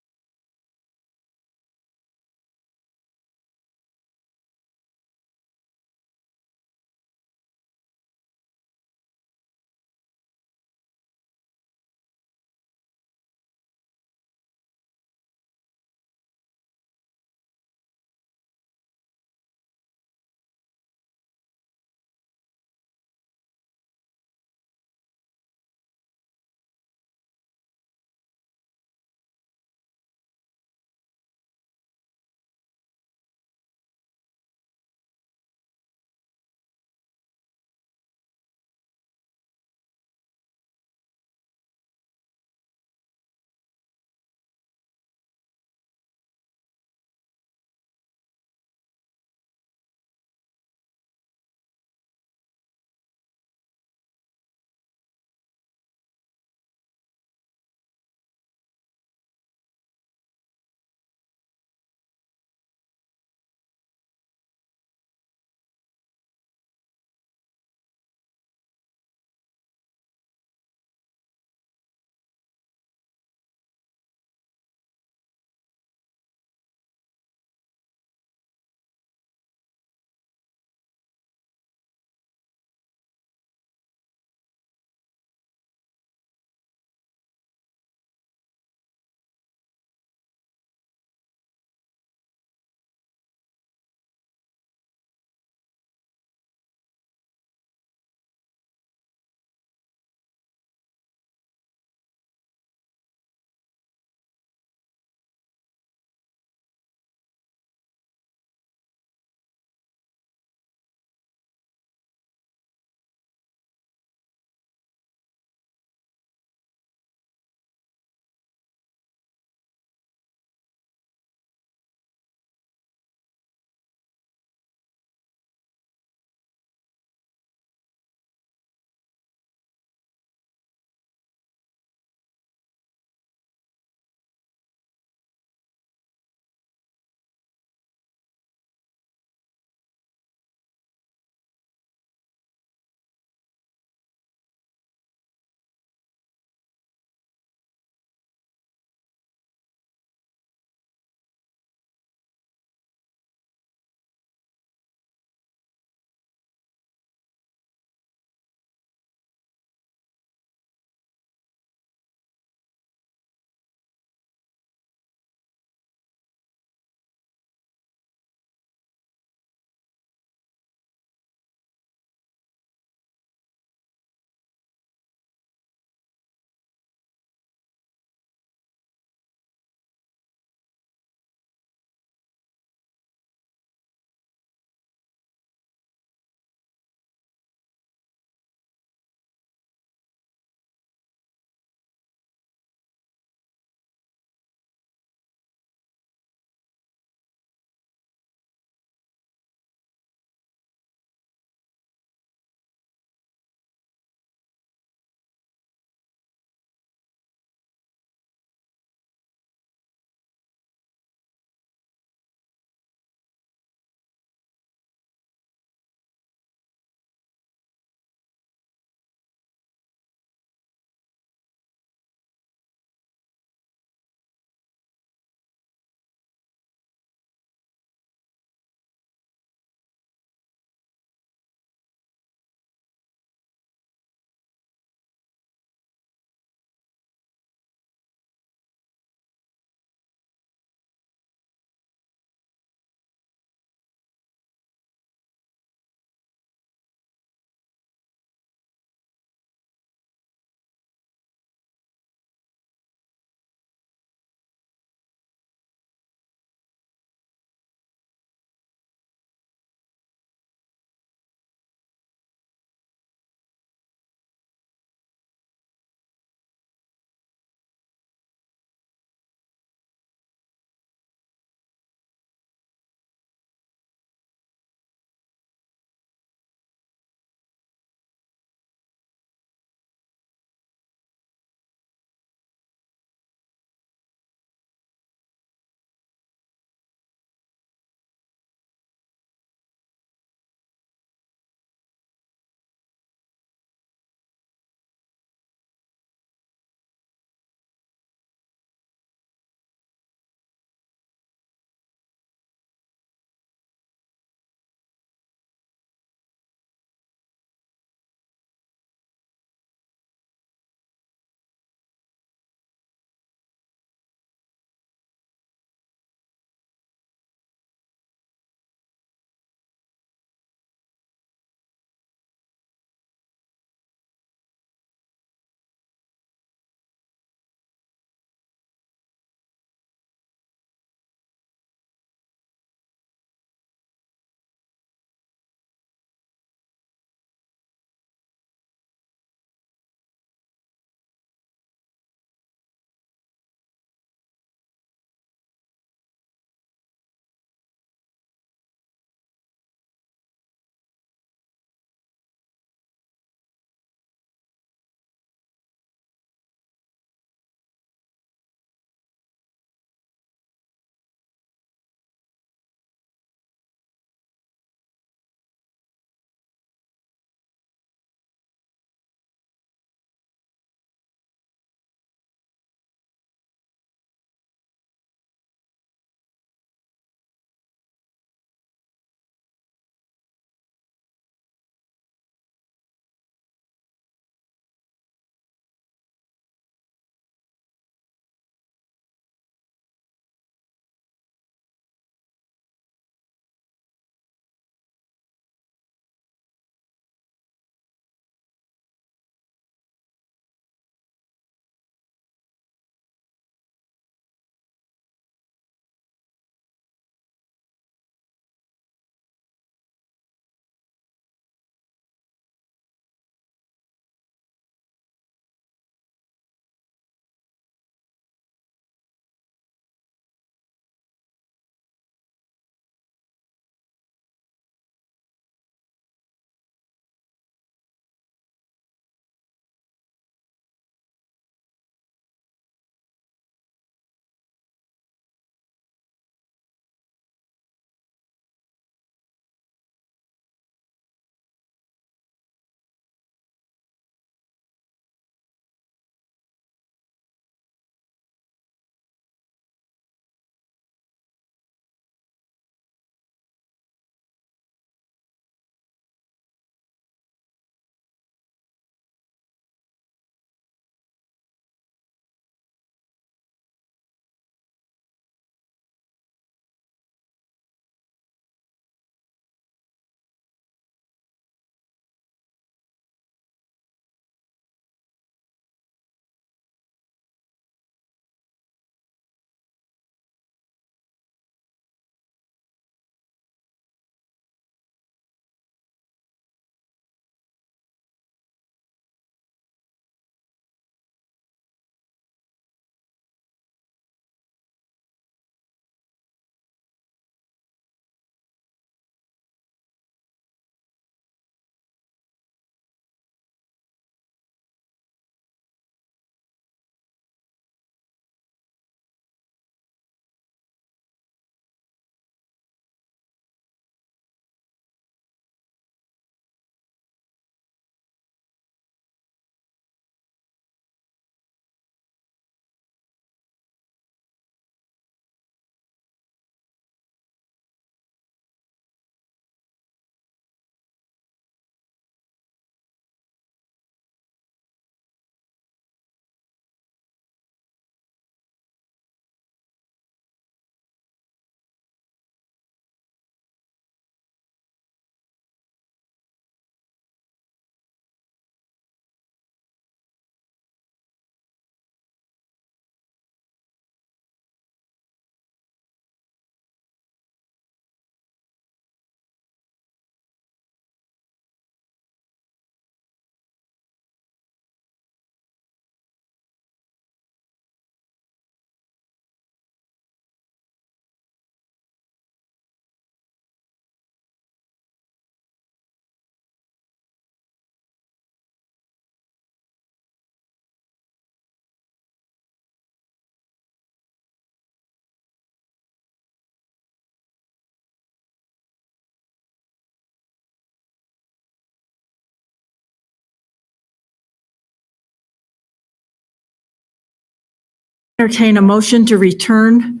Entertain a motion to return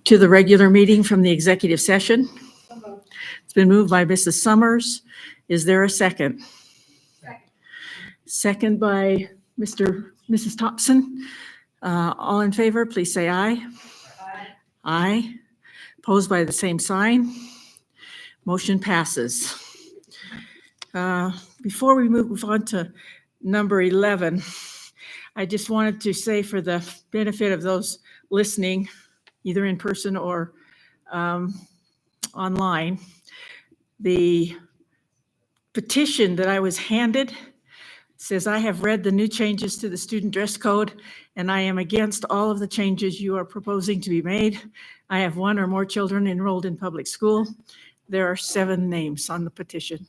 to the regular meeting from the executive session. It's been moved by Mrs. Summers. Is there a second? Second by Mrs. Thompson. All in favor, please say aye. Aye. Opposed by the same sign. Motion passes. Before we move on to number 11, I just wanted to say, for the benefit of those listening, either in person or online, the petition that I was handed says, "I have read the new changes to the student dress code, and I am against all of the changes you are proposing to be made. I have one or more children enrolled in public school." There are 7 names on the petition.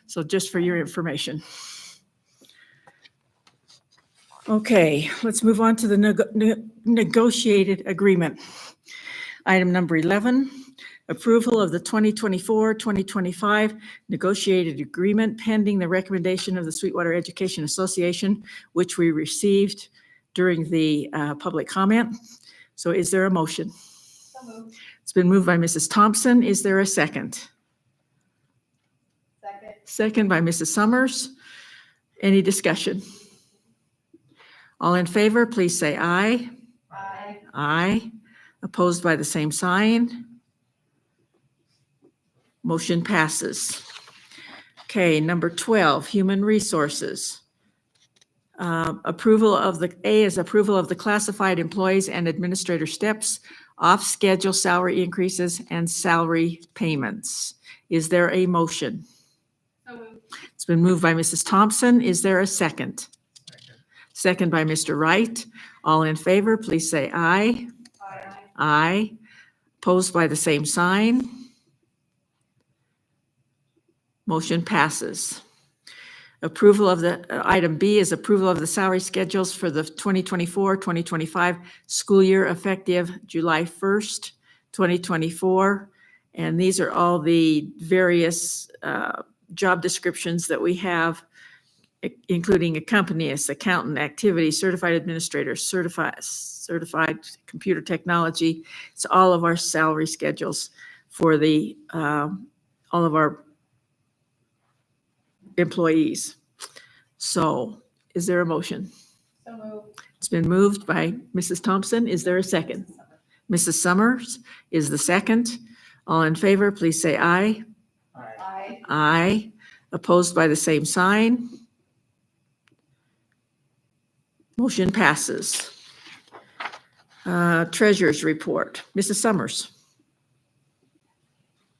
So just for your information. Okay, let's move on to the negotiated agreement. Item number 11, approval of the 2024-2025 negotiated agreement pending the recommendation of the Sweetwater Education Association, which we received during the public comment. So is there a motion?
So moved.
It's been moved by Mrs. Thompson. Is there a second?
Second.
Second by Mrs. Summers. Any discussion? All in favor, please say aye.
Aye.
Aye. Opposed by the same sign. Motion passes. Okay, number 12, Human Resources. Approval of the, A is approval of the classified employees and administrator steps, off-schedule salary increases, and salary payments. Is there a motion?
So moved.
It's been moved by Mrs. Thompson. Is there a second? Second by Mr. Wright. All in favor, please say aye.
Aye.
Aye. Opposed by the same sign. Motion passes. Approval of the, item B is approval of the salary schedules for the 2024-2025 school year effective July 1st, 2024. And these are all the various job descriptions that we have, including accompanist, accountant, activity, certified administrator, certified computer technology. It's all of our salary schedules for the all of our employees. So is there a motion?
So moved.
It's been moved by Mrs. Thompson. Is there a second? Mrs. Summers is the second. All in favor, please say aye.
Aye.
Aye. Opposed by the same sign. Motion passes. Treasurer's report. Mrs. Summers.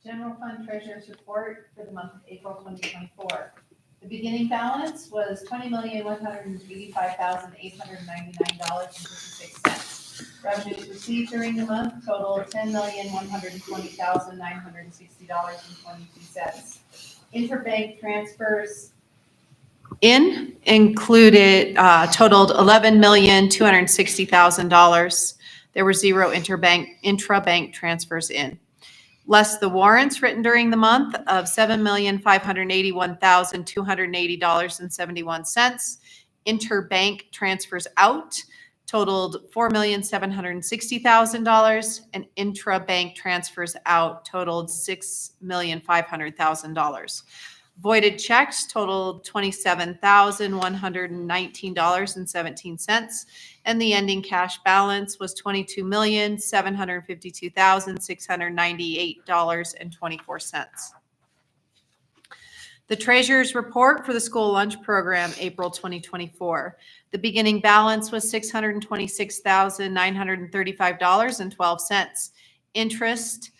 General Fund Treasurer's Report for the month of April 2024. The beginning balance was $20,185,899.56. Revenues received during the month totaled $10,120,960.22. Interbank transfers included totaled $11,260,000. There were 0 intrabank transfers in. Less the warrants written during the month of $7,581,280.71. Interbank transfers out totaled $4,760,000, and intrabank transfers out totaled $6,500,000. Voided checks totaled $27,119.17, and the ending cash balance was $22,752,698.24. The Treasurer's Report for the School Lunch Program, April 2024. The beginning balance was $626,935.12. Interest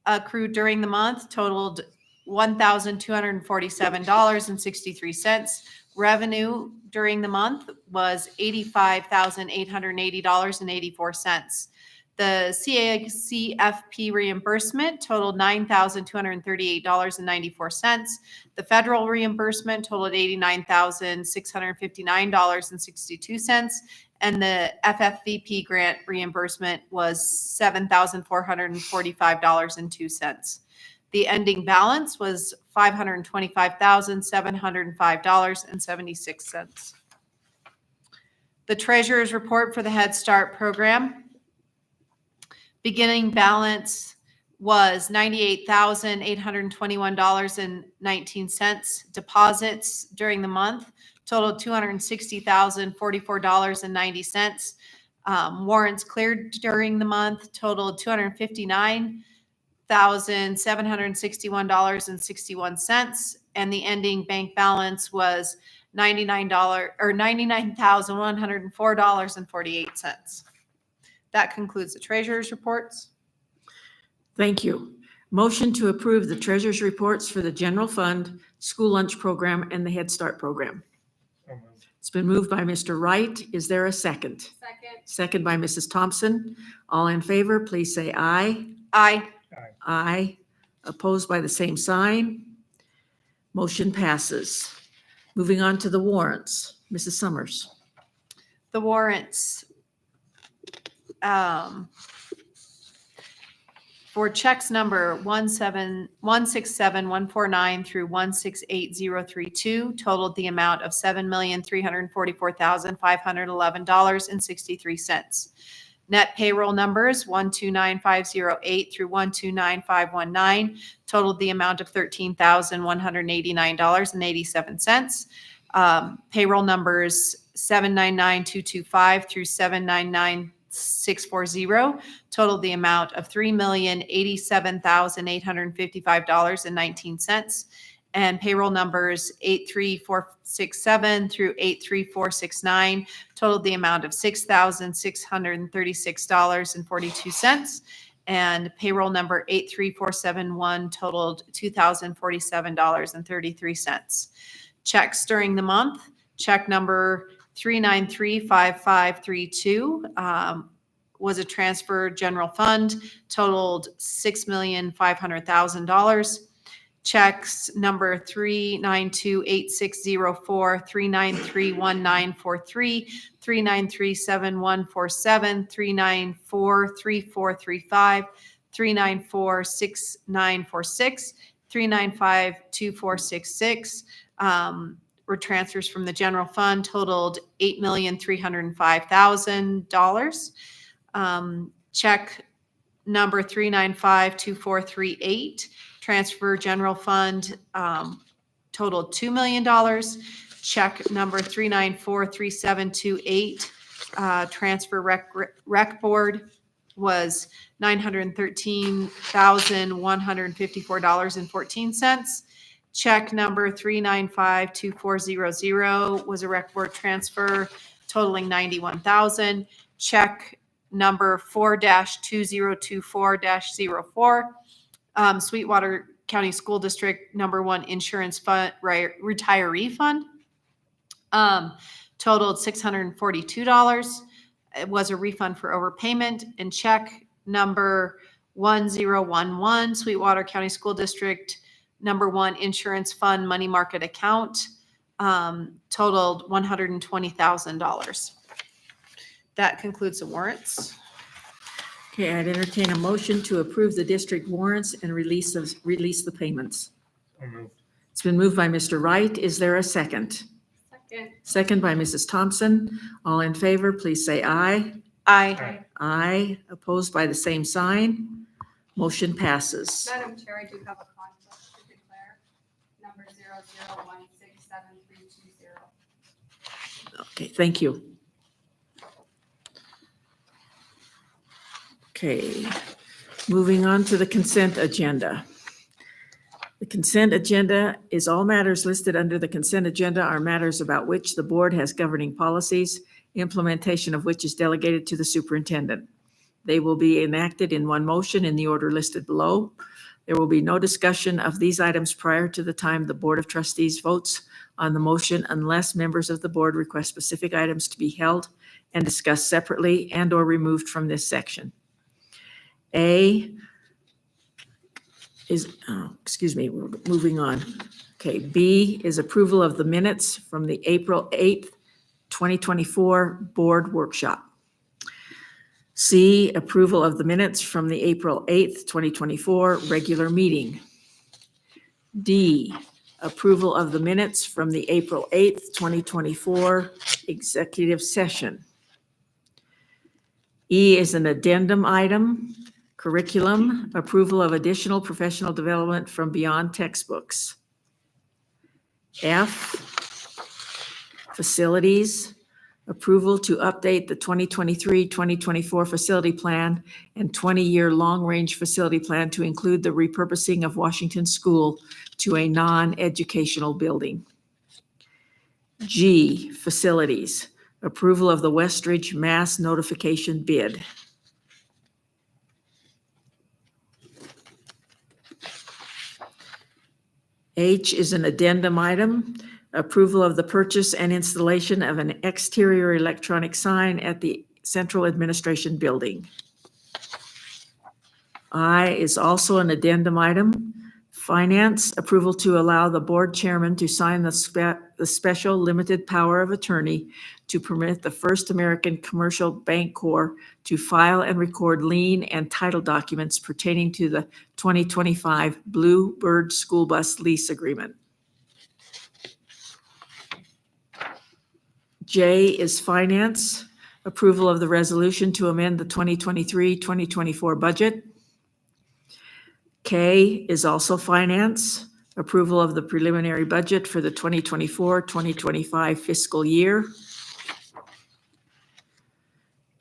accrued during the month totaled $1,247.63. Revenue during the month was $85,880.84. The CFP reimbursement totaled $9,238.94. The federal reimbursement totaled $89,659.62. And the FFVP grant reimbursement was $7,445.02. The ending balance was $525,705.76. The treasurer's report for the Head Start program. Beginning balance was $98,821.19. Deposits during the month totaled $260,044.90. Warrants cleared during the month totaled $259,761.61, and the ending bank balance was $99,104.48. That concludes the treasurer's reports.
Thank you. Motion to approve the treasurer's reports for the general fund, school lunch program, and the Head Start program. It's been moved by Mr. Wright. Is there a second?
Second.
Second by Mrs. Thompson. All in favor, please say aye.
Aye.
Aye. Opposed by the same sign. Motion passes. Moving on to the warrants. Mrs. Summers.
The warrants. For checks number 167,149 through 168,032 totaled the amount of $7,344,511.63. Net payroll numbers 129,508 through 129,519 totaled the amount of $13,189.87. Payroll numbers 799,225 through 799,640 totaled the amount of $3,087,855.19. And payroll numbers 83467 through 83469 totaled the amount of $6,636.42. And payroll number 83471 totaled $2,047.33. Checks during the month. Check number 3935532 was a transfer general fund, totaled $6,500,000. Checks number 3928604, 3931943, 3937147, 3943435, 3946946, 3952466 were transfers from the general fund, totaled $8,305,000. Check number 3952438, transfer general fund, totaled $2 million. Check number 3943728, transfer rec board was $913,154.14. Check number 3952400 was a rec board transfer totaling $91,000. Check number 4-2024-04, Sweetwater County School District number 1 insurance fund, retiree fund, totaled $642. It was a refund for overpayment. And check number 1011, Sweetwater County School District number 1 insurance fund money market account, totaled $120,000. That concludes the warrants.
Okay, I'd entertain a motion to approve the district warrants and release the payments. It's been moved by Mr. Wright. Is there a second?
Second.
Second by Mrs. Thompson. All in favor, please say aye.
Aye.
Aye. Opposed by the same sign. Motion passes.
Madam Chair, I do have a conflict to declare. Number 001673220.
Okay, thank you. Okay, moving on to the consent agenda. The consent agenda is all matters listed under the consent agenda are matters about which the board has governing policies, implementation of which is delegated to the superintendent. They will be enacted in one motion in the order listed below. There will be no discussion of these items prior to the time the Board of Trustees votes on the motion unless members of the board request specific items to be held and discussed separately and or removed from this section. A is, we're moving on. Okay, B is approval of the minutes from the April 8th, 2024 board workshop. C, approval of the minutes from the April 8th, 2024 regular meeting. D, approval of the minutes from the April 8th, 2024 executive session. E is an addendum item, curriculum, approval of additional professional development from beyond textbooks. F, facilities, approval to update the 2023-2024 facility plan and 20-year long-range facility plan to include the repurposing of Washington School to a non-educational building. G, facilities, approval of the Westridge mass notification bid. H is an addendum item, approval of the purchase and installation of an exterior electronic sign at the Central Administration Building. I is also an addendum item, finance, approval to allow the board chairman to sign the special limited power of attorney to permit the First American Commercial Bank Corp. To file and record lien and title documents pertaining to the 2025 Blue Bird School Bus Lease Agreement. J is finance, approval of the resolution to amend the 2023-2024 budget. K is also finance, approval of the preliminary budget for the 2024-2025 fiscal year.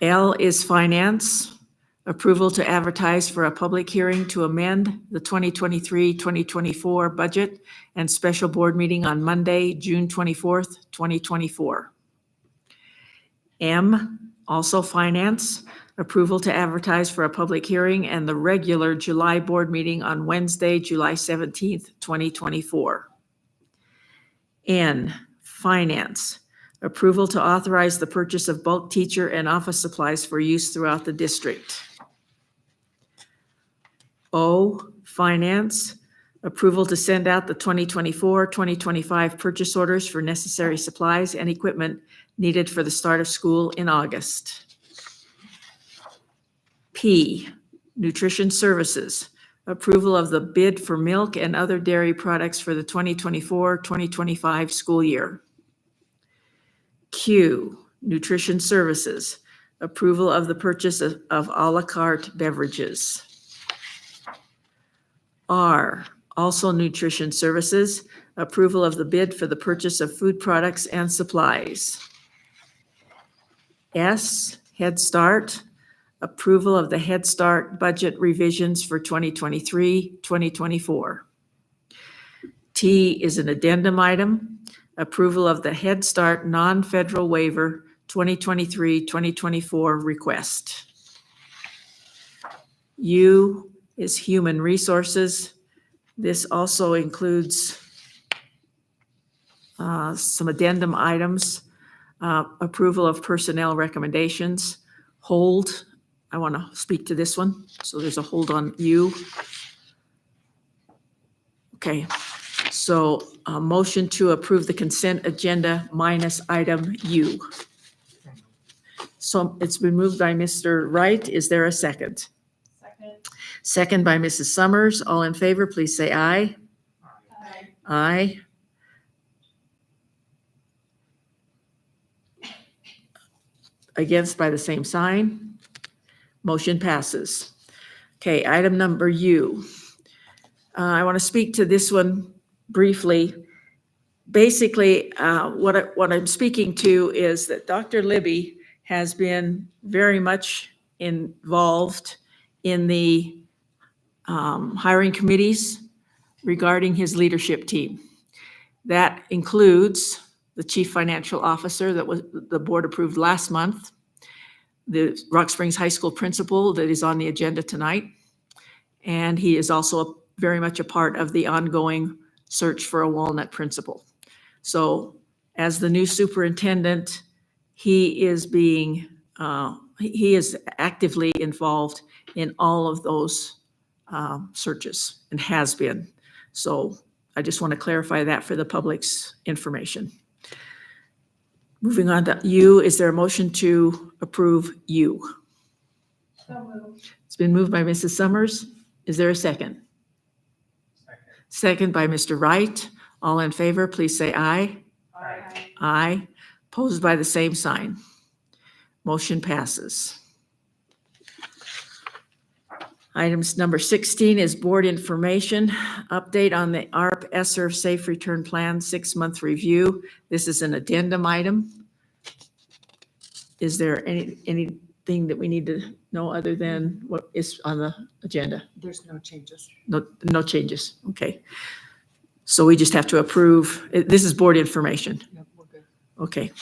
L is finance, approval to advertise for a public hearing to amend the 2023-2024 budget and special board meeting on Monday, June 24th, 2024. M, also finance, approval to advertise for a public hearing and the regular July board meeting on Wednesday, July 17th, 2024. N, finance, approval to authorize the purchase of bulk teacher and office supplies for use throughout the district. O, finance, approval to send out the 2024-2025 purchase orders for necessary supplies and equipment needed for the start of school in August. P, nutrition services, approval of the bid for milk and other dairy products for the 2024-2025 school year. Q, nutrition services, approval of the purchase of a la carte beverages. R, also nutrition services, approval of the bid for the purchase of food products and supplies. S, Head Start, approval of the Head Start budget revisions for 2023-2024. T is an addendum item, approval of the Head Start non-federal waiver 2023-2024 request. U is human resources. This also includes some addendum items, approval of personnel recommendations, hold. I want to speak to this one. So there's a hold on U. Okay, so a motion to approve the consent agenda minus item U. So it's been moved by Mr. Wright. Is there a second?
Second.
Second by Mrs. Summers. All in favor, please say aye.
Aye.
Aye. Against by the same sign. Motion passes. Okay, item number U. I want to speak to this one briefly. Basically, what I'm speaking to is that Dr. Libby has been very much involved in the hiring committees regarding his leadership team. That includes the chief financial officer that was the board approved last month, the Rock Springs High School principal that is on the agenda tonight, and he is also very much a part of the ongoing search for a Walnut principal. So as the new superintendent, he is actively involved in all of those searches and has been. So I just want to clarify that for the public's information. Moving on to U, is there a motion to approve U?
So moved.
It's been moved by Mrs. Summers. Is there a second? Second by Mr. Wright. All in favor, please say aye.
Aye.
Aye. Opposed by the same sign. Motion passes. Items number 16 is board information, update on the ARP ESSER Safe Return Plan 6-month review. This is an addendum item. Is there anything that we need to know other than what is on the agenda?
There's no changes.
No changes. Okay. So we just have to approve. This is board information.
Yep, we're good.
Okay.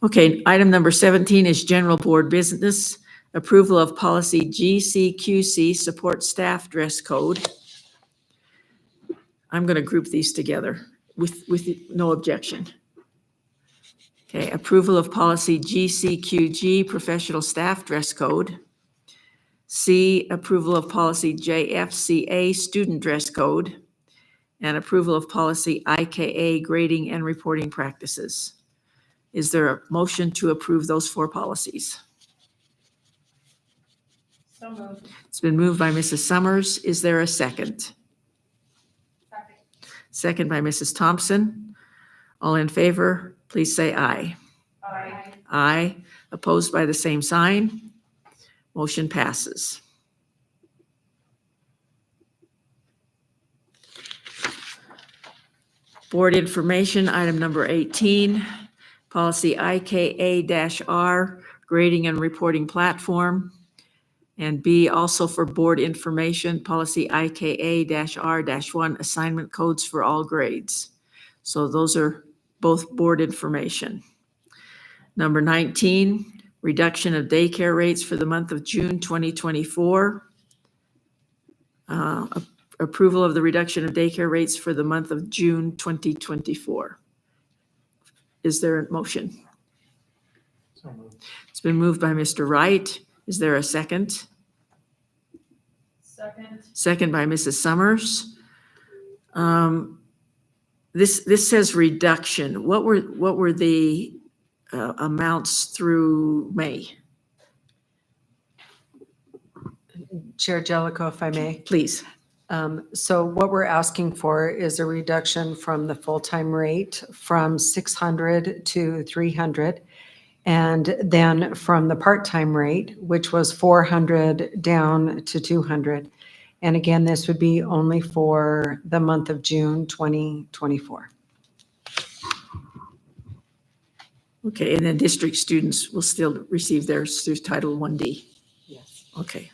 Okay, item number 17 is general board business. Approval of policy GCQC, support staff dress code. I'm going to group these together with no objection. Okay, approval of policy GCQG, professional staff dress code. C, approval of policy JFCA, student dress code. And approval of policy IKA, grading and reporting practices. Is there a motion to approve those 4 policies?
So moved.
It's been moved by Mrs. Summers. Is there a second?
Second.
Second by Mrs. Thompson. All in favor, please say aye.
Aye.
Aye. Opposed by the same sign. Motion passes. Board information, item number 18, policy IKA-R, grading and reporting platform. And B, also for board information, policy IKA-R-1, assignment codes for all grades. So those are both board information. Number 19, reduction of daycare rates for the month of June 2024. Approval of the reduction of daycare rates for the month of June 2024. Is there a motion?
So moved.
It's been moved by Mr. Wright. Is there a second?
Second.
Second by Mrs. Summers. This says reduction. What were the amounts through May?
Chair Jellicoe, if I may.
Please.
So what we're asking for is a reduction from the full-time rate from 600 to 300. And then from the part-time rate, which was 400 down to 200. And again, this would be only for the month of June 2024.
Okay, and then district students will still receive theirs through Title 1D.
Yes.
Okay.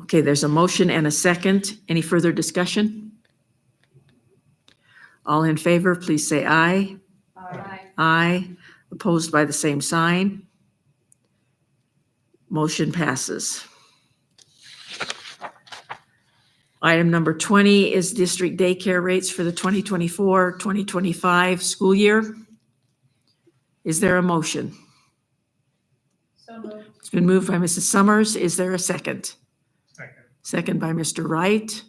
Okay, there's a motion and a second. Any further discussion? All in favor, please say aye.
Aye.
Aye. Opposed by the same sign. Motion passes. Item number 20 is district daycare rates for the 2024-2025 school year. Is there a motion?
So moved.
It's been moved by Mrs. Summers. Is there a second?
Second.
Second by Mr. Wright.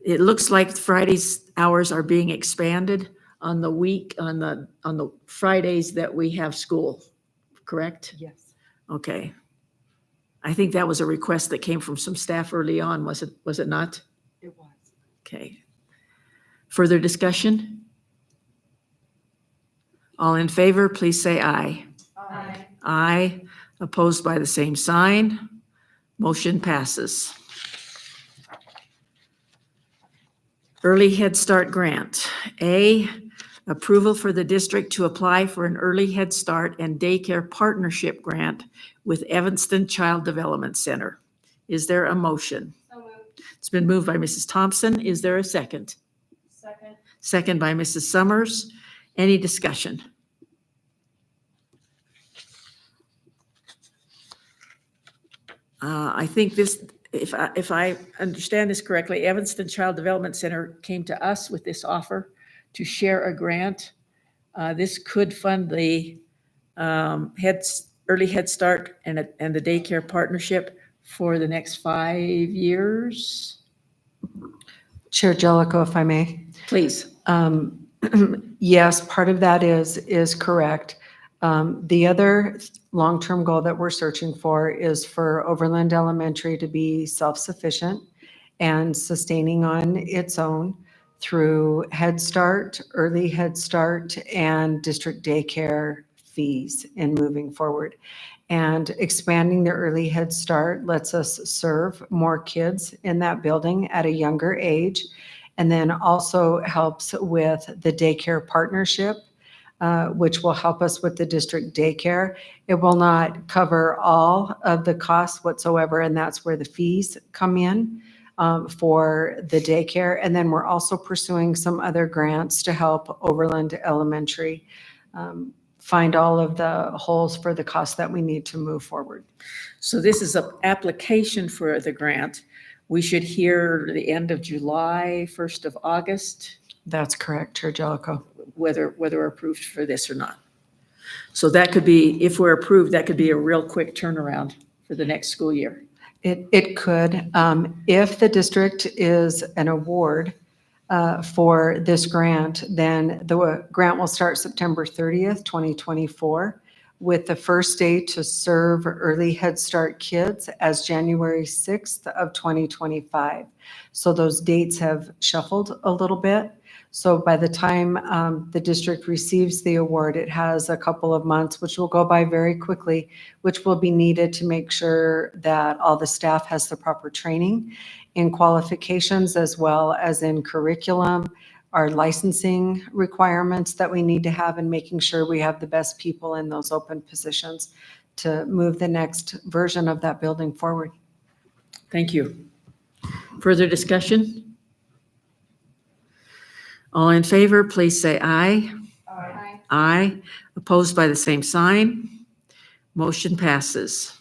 It looks like Friday's hours are being expanded on the week, on the Fridays that we have school, correct?
Yes.
Okay. I think that was a request that came from some staff early on, was it not?
It was.
Okay. Further discussion? All in favor, please say aye.
Aye.
Aye. Opposed by the same sign. Motion passes. Early Head Start Grant. A, approval for the district to apply for an Early Head Start and Daycare Partnership Grant with Evanston Child Development Center. Is there a motion?
So moved.
It's been moved by Mrs. Thompson. Is there a second?
Second.
Second by Mrs. Summers. Any discussion? I think this, if I understand this correctly, Evanston Child Development Center came to us with this offer to share a grant. This could fund the Early Head Start and the daycare partnership for the next 5 years.
Chair Jellicoe, if I may.
Please.
Yes, part of that is correct. The other long-term goal that we're searching for is for Overland Elementary to be self-sufficient and sustaining on its own through Head Start, early Head Start, and district daycare fees in moving forward. And expanding the early Head Start lets us serve more kids in that building at a younger age, and then also helps with the daycare partnership, which will help us with the district daycare. It will not cover all of the costs whatsoever, and that's where the fees come in for the daycare. And then we're also pursuing some other grants to help Overland Elementary find all of the holes for the costs that we need to move forward.
So this is an application for the grant. We should hear the end of July, 1st of August,
That's correct, Chair Jellicoe.
whether we're approved for this or not. So that could be, if we're approved, that could be a real quick turnaround for the next school year.
It could, if the district is an award for this grant, then the grant will start September 30th, 2024, with the first day to serve early Head Start kids as January 6th of 2025. So those dates have shuffled a little bit. So by the time the district receives the award, it has a couple of months, which will go by very quickly, which will be needed to make sure that all the staff has the proper training in qualifications as well as in curriculum, our licensing requirements that we need to have, and making sure we have the best people in those open positions to move the next version of that building forward.
Thank you. Further discussion? All in favor, please say aye.
Aye.
Aye. Opposed by the same sign. Motion passes.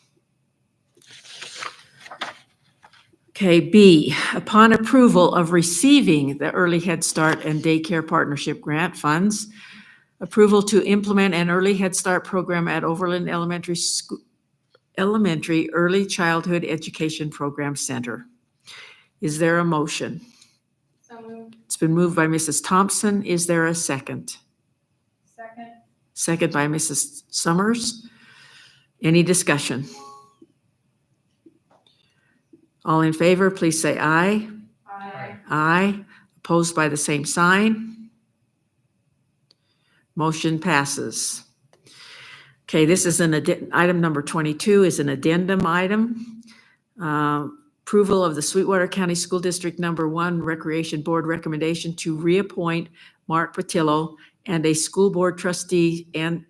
Okay, B, upon approval of receiving the Early Head Start and Daycare Partnership Grant funds, approval to implement an Early Head Start program at Overland Elementary Early Childhood Education Program Center. Is there a motion?
So moved.
It's been moved by Mrs. Thompson. Is there a second?
Second.
Second by Mrs. Summers. Any discussion? All in favor, please say aye.
Aye.
Aye. Opposed by the same sign. Motion passes. Okay, this is item number 22 is an addendum item. Approval of the Sweetwater County School District Number 1 Recreation Board recommendation to reappoint Mark Patillo and a school board trustee, and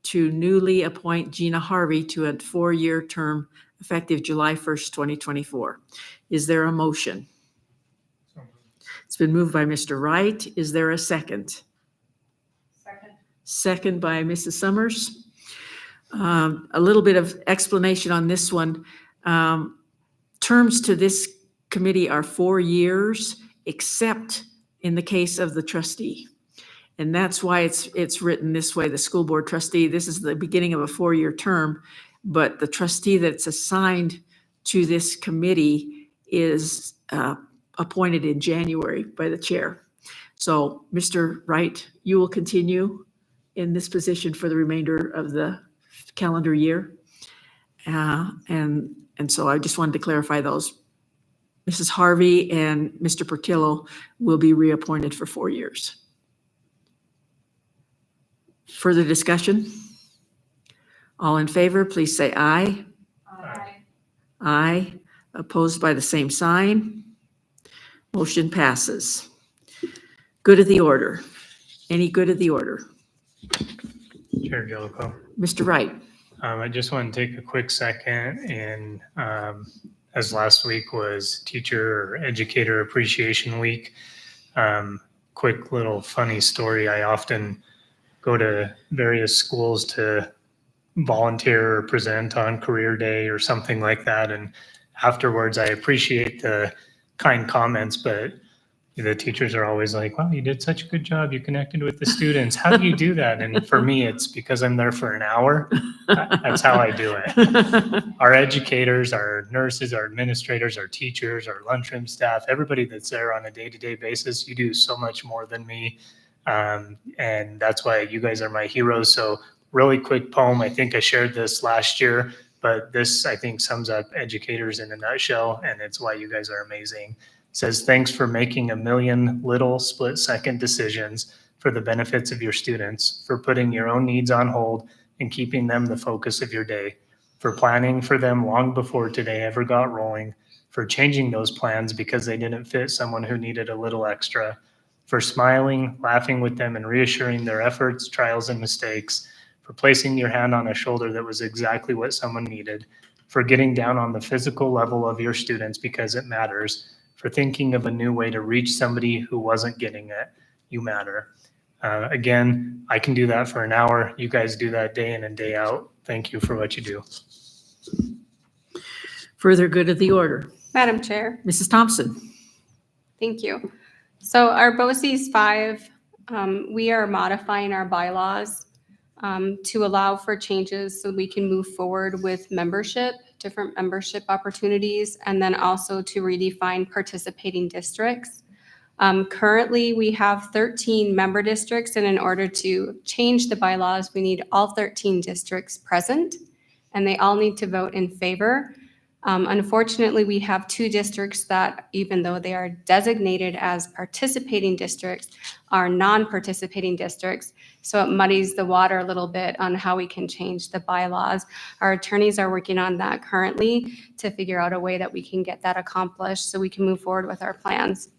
to newly appoint Gina Harvey to a 4-year term effective July 1st, 2024. Is there a motion? It's been moved by Mr. Wright. Is there a second?
Second.
Second by Mrs. Summers. A little bit of explanation on this one. Terms to this committee are 4 years, except in the case of the trustee. And that's why it's written this way. The school board trustee, this is the beginning of a 4-year term, but the trustee that's assigned to this committee is appointed in January by the chair. So Mr. Wright, you will continue in this position for the remainder of the calendar year. And so I just wanted to clarify those. Mrs. Harvey and Mr. Portillo will be reappointed for 4 years. Further discussion? All in favor, please say aye.
Aye.
Aye. Opposed by the same sign. Motion passes. Good of the order. Any good of the order?
Chair Jellicoe.
Mr. Wright.
I just want to take a quick second and as last week was Teacher or Educator Appreciation Week. Quick little funny story. I often go to various schools to volunteer or present on career day or something like that. And afterwards, I appreciate the kind comments, but the teachers are always like, wow, you did such a good job. You connected with the students. How do you do that? And for me, it's because I'm there for an hour. That's how I do it. Our educators, our nurses, our administrators, our teachers, our lunchroom staff, everybody that's there on a day-to-day basis, you do so much more than me. And that's why you guys are my heroes. So really quick poem. I think I shared this last year, but this I think sums up educators in a nutshell, and it's why you guys are amazing. says, thanks for making a million little split-second decisions for the benefits of your students, for putting your own needs on hold and keeping them the focus of your day, for planning for them long before today ever got rolling, for changing those plans because they didn't fit someone who needed a little extra, for smiling, laughing with them and reassuring their efforts, trials, and mistakes, for placing your hand on a shoulder that was exactly what someone needed, for getting down on the physical level of your students because it matters, for thinking of a new way to reach somebody who wasn't getting it. You matter. Again, I can do that for an hour. You guys do that day in and day out. Thank you for what you do.
Further good of the order.
Madam Chair,
Mrs. Thompson.
thank you. So our BOCES 5, we are modifying our bylaws to allow for changes so we can move forward with membership, different membership opportunities, and then also to redefine participating districts. Currently, we have 13 member districts, and in order to change the bylaws, we need all 13 districts present, and they all need to vote in favor. Unfortunately, we have 2 districts that, even though they are designated as participating districts, are non-participating districts. So it muddies the water a little bit on how we can change the bylaws. Our attorneys are working on that currently to figure out a way that we can get that accomplished so we can move forward with our plans.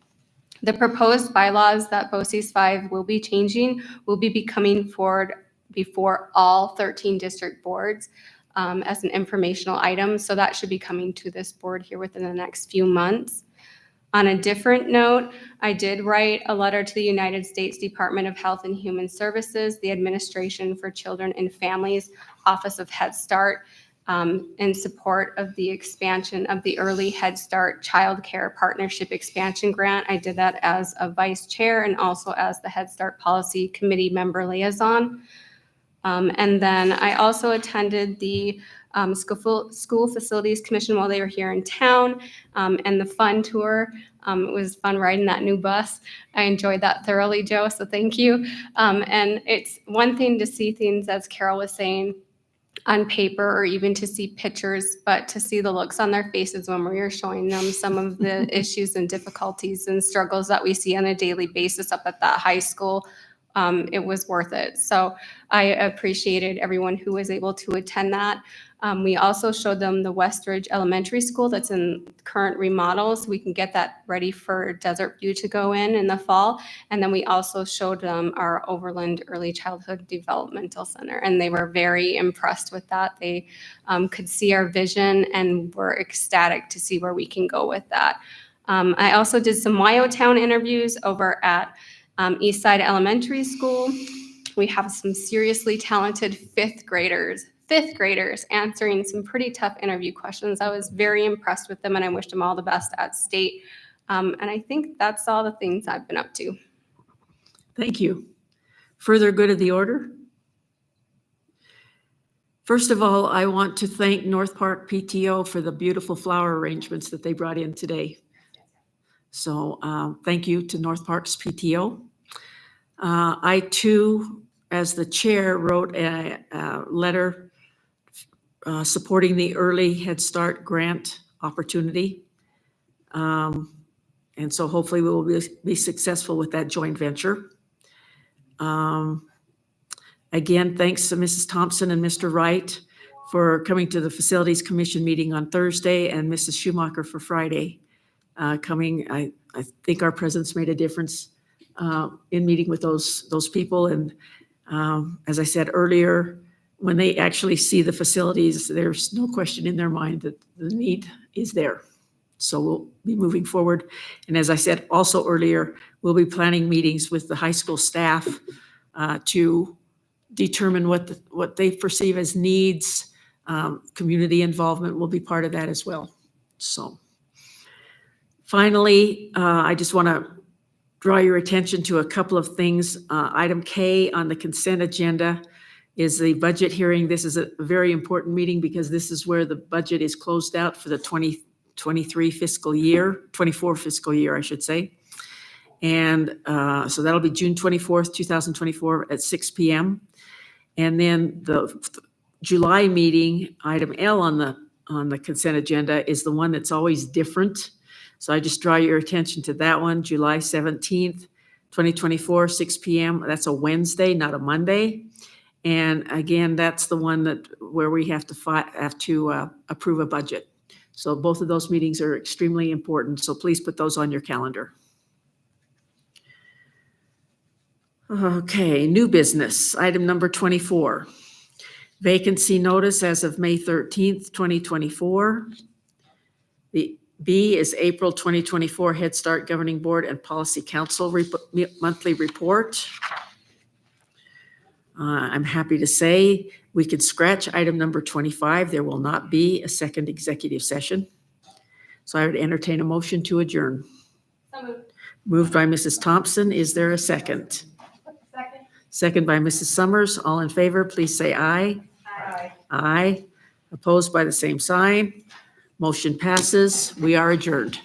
The proposed bylaws that BOCES 5 will be changing will be coming forward before all 13 district boards as an informational item. So that should be coming to this board here within the next few months. On a different note, I did write a letter to the United States Department of Health and Human Services, the Administration for Children and Families, Office of Head Start, in support of the expansion of the Early Head Start Child Care Partnership Expansion Grant. I did that as a vice chair and also as the Head Start Policy Committee member liaison. And then I also attended the School Facilities Commission while they were here in town, and the fun tour. It was fun riding that new bus. I enjoyed that thoroughly, Joe, so thank you. And it's one thing to see things, as Carol was saying, on paper or even to see pictures, but to see the looks on their faces when we are showing them some of the issues and difficulties and struggles that we see on a daily basis up at that high school, it was worth it. So I appreciated everyone who was able to attend that. We also showed them the Westridge Elementary School that's in current remodels. So we can get that ready for Desert View to go in the fall. And then we also showed them our Overland Early Childhood Developmental Center, and they were very impressed with that. They could see our vision and were ecstatic to see where we can go with that. I also did some Wyotown interviews over at Eastside Elementary School. We have some seriously talented fifth graders answering some pretty tough interview questions. I was very impressed with them, and I wished them all the best at state. And I think that's all the things I've been up to.
Thank you. Further good of the order? First of all, I want to thank North Park PTO for the beautiful flower arrangements that they brought in today. So thank you to North Park's PTO. I too, as the chair, wrote a letter supporting the Early Head Start grant opportunity. And so hopefully we will be successful with that joint venture. Again, thanks to Mrs. Thompson and Mr. Wright for coming to the Facilities Commission meeting on Thursday, and Mrs. Schumacher for Friday coming. I think our presence made a difference in meeting with those people. And as I said earlier, when they actually see the facilities, there's no question in their mind that the need is there. So we'll be moving forward. And as I said also earlier, we'll be planning meetings with the high school staff to determine what they perceive as needs. Community involvement will be part of that as well. So finally, I just want to draw your attention to a couple of things. Item K on the consent agenda is the budget hearing. This is a very important meeting because this is where the budget is closed out for the 2023 fiscal year, 24 fiscal year, I should say. And so that'll be June 24th, 2024 at 6 p.m. And then the July meeting, item L on the consent agenda, is the one that's always different. So I just draw your attention to that one, July 17th, 2024, 6 PM. That's a Wednesday, not a Monday. And again, that's the one where we have to approve a budget. So both of those meetings are extremely important. So please put those on your calendar. Okay, new business, item number 24. Vacancy notice as of May 13th, 2024. The B is April 2024 Head Start Governing Board and Policy Council monthly report. I'm happy to say we can scratch item number 25. There will not be a second executive session. So I would entertain a motion to adjourn.
So moved.
Moved by Mrs. Thompson. Is there a second?
Second.
Second by Mrs. Summers. All in favor, please say aye.
Aye.
Aye. Opposed by the same sign. Motion passes. We are adjourned.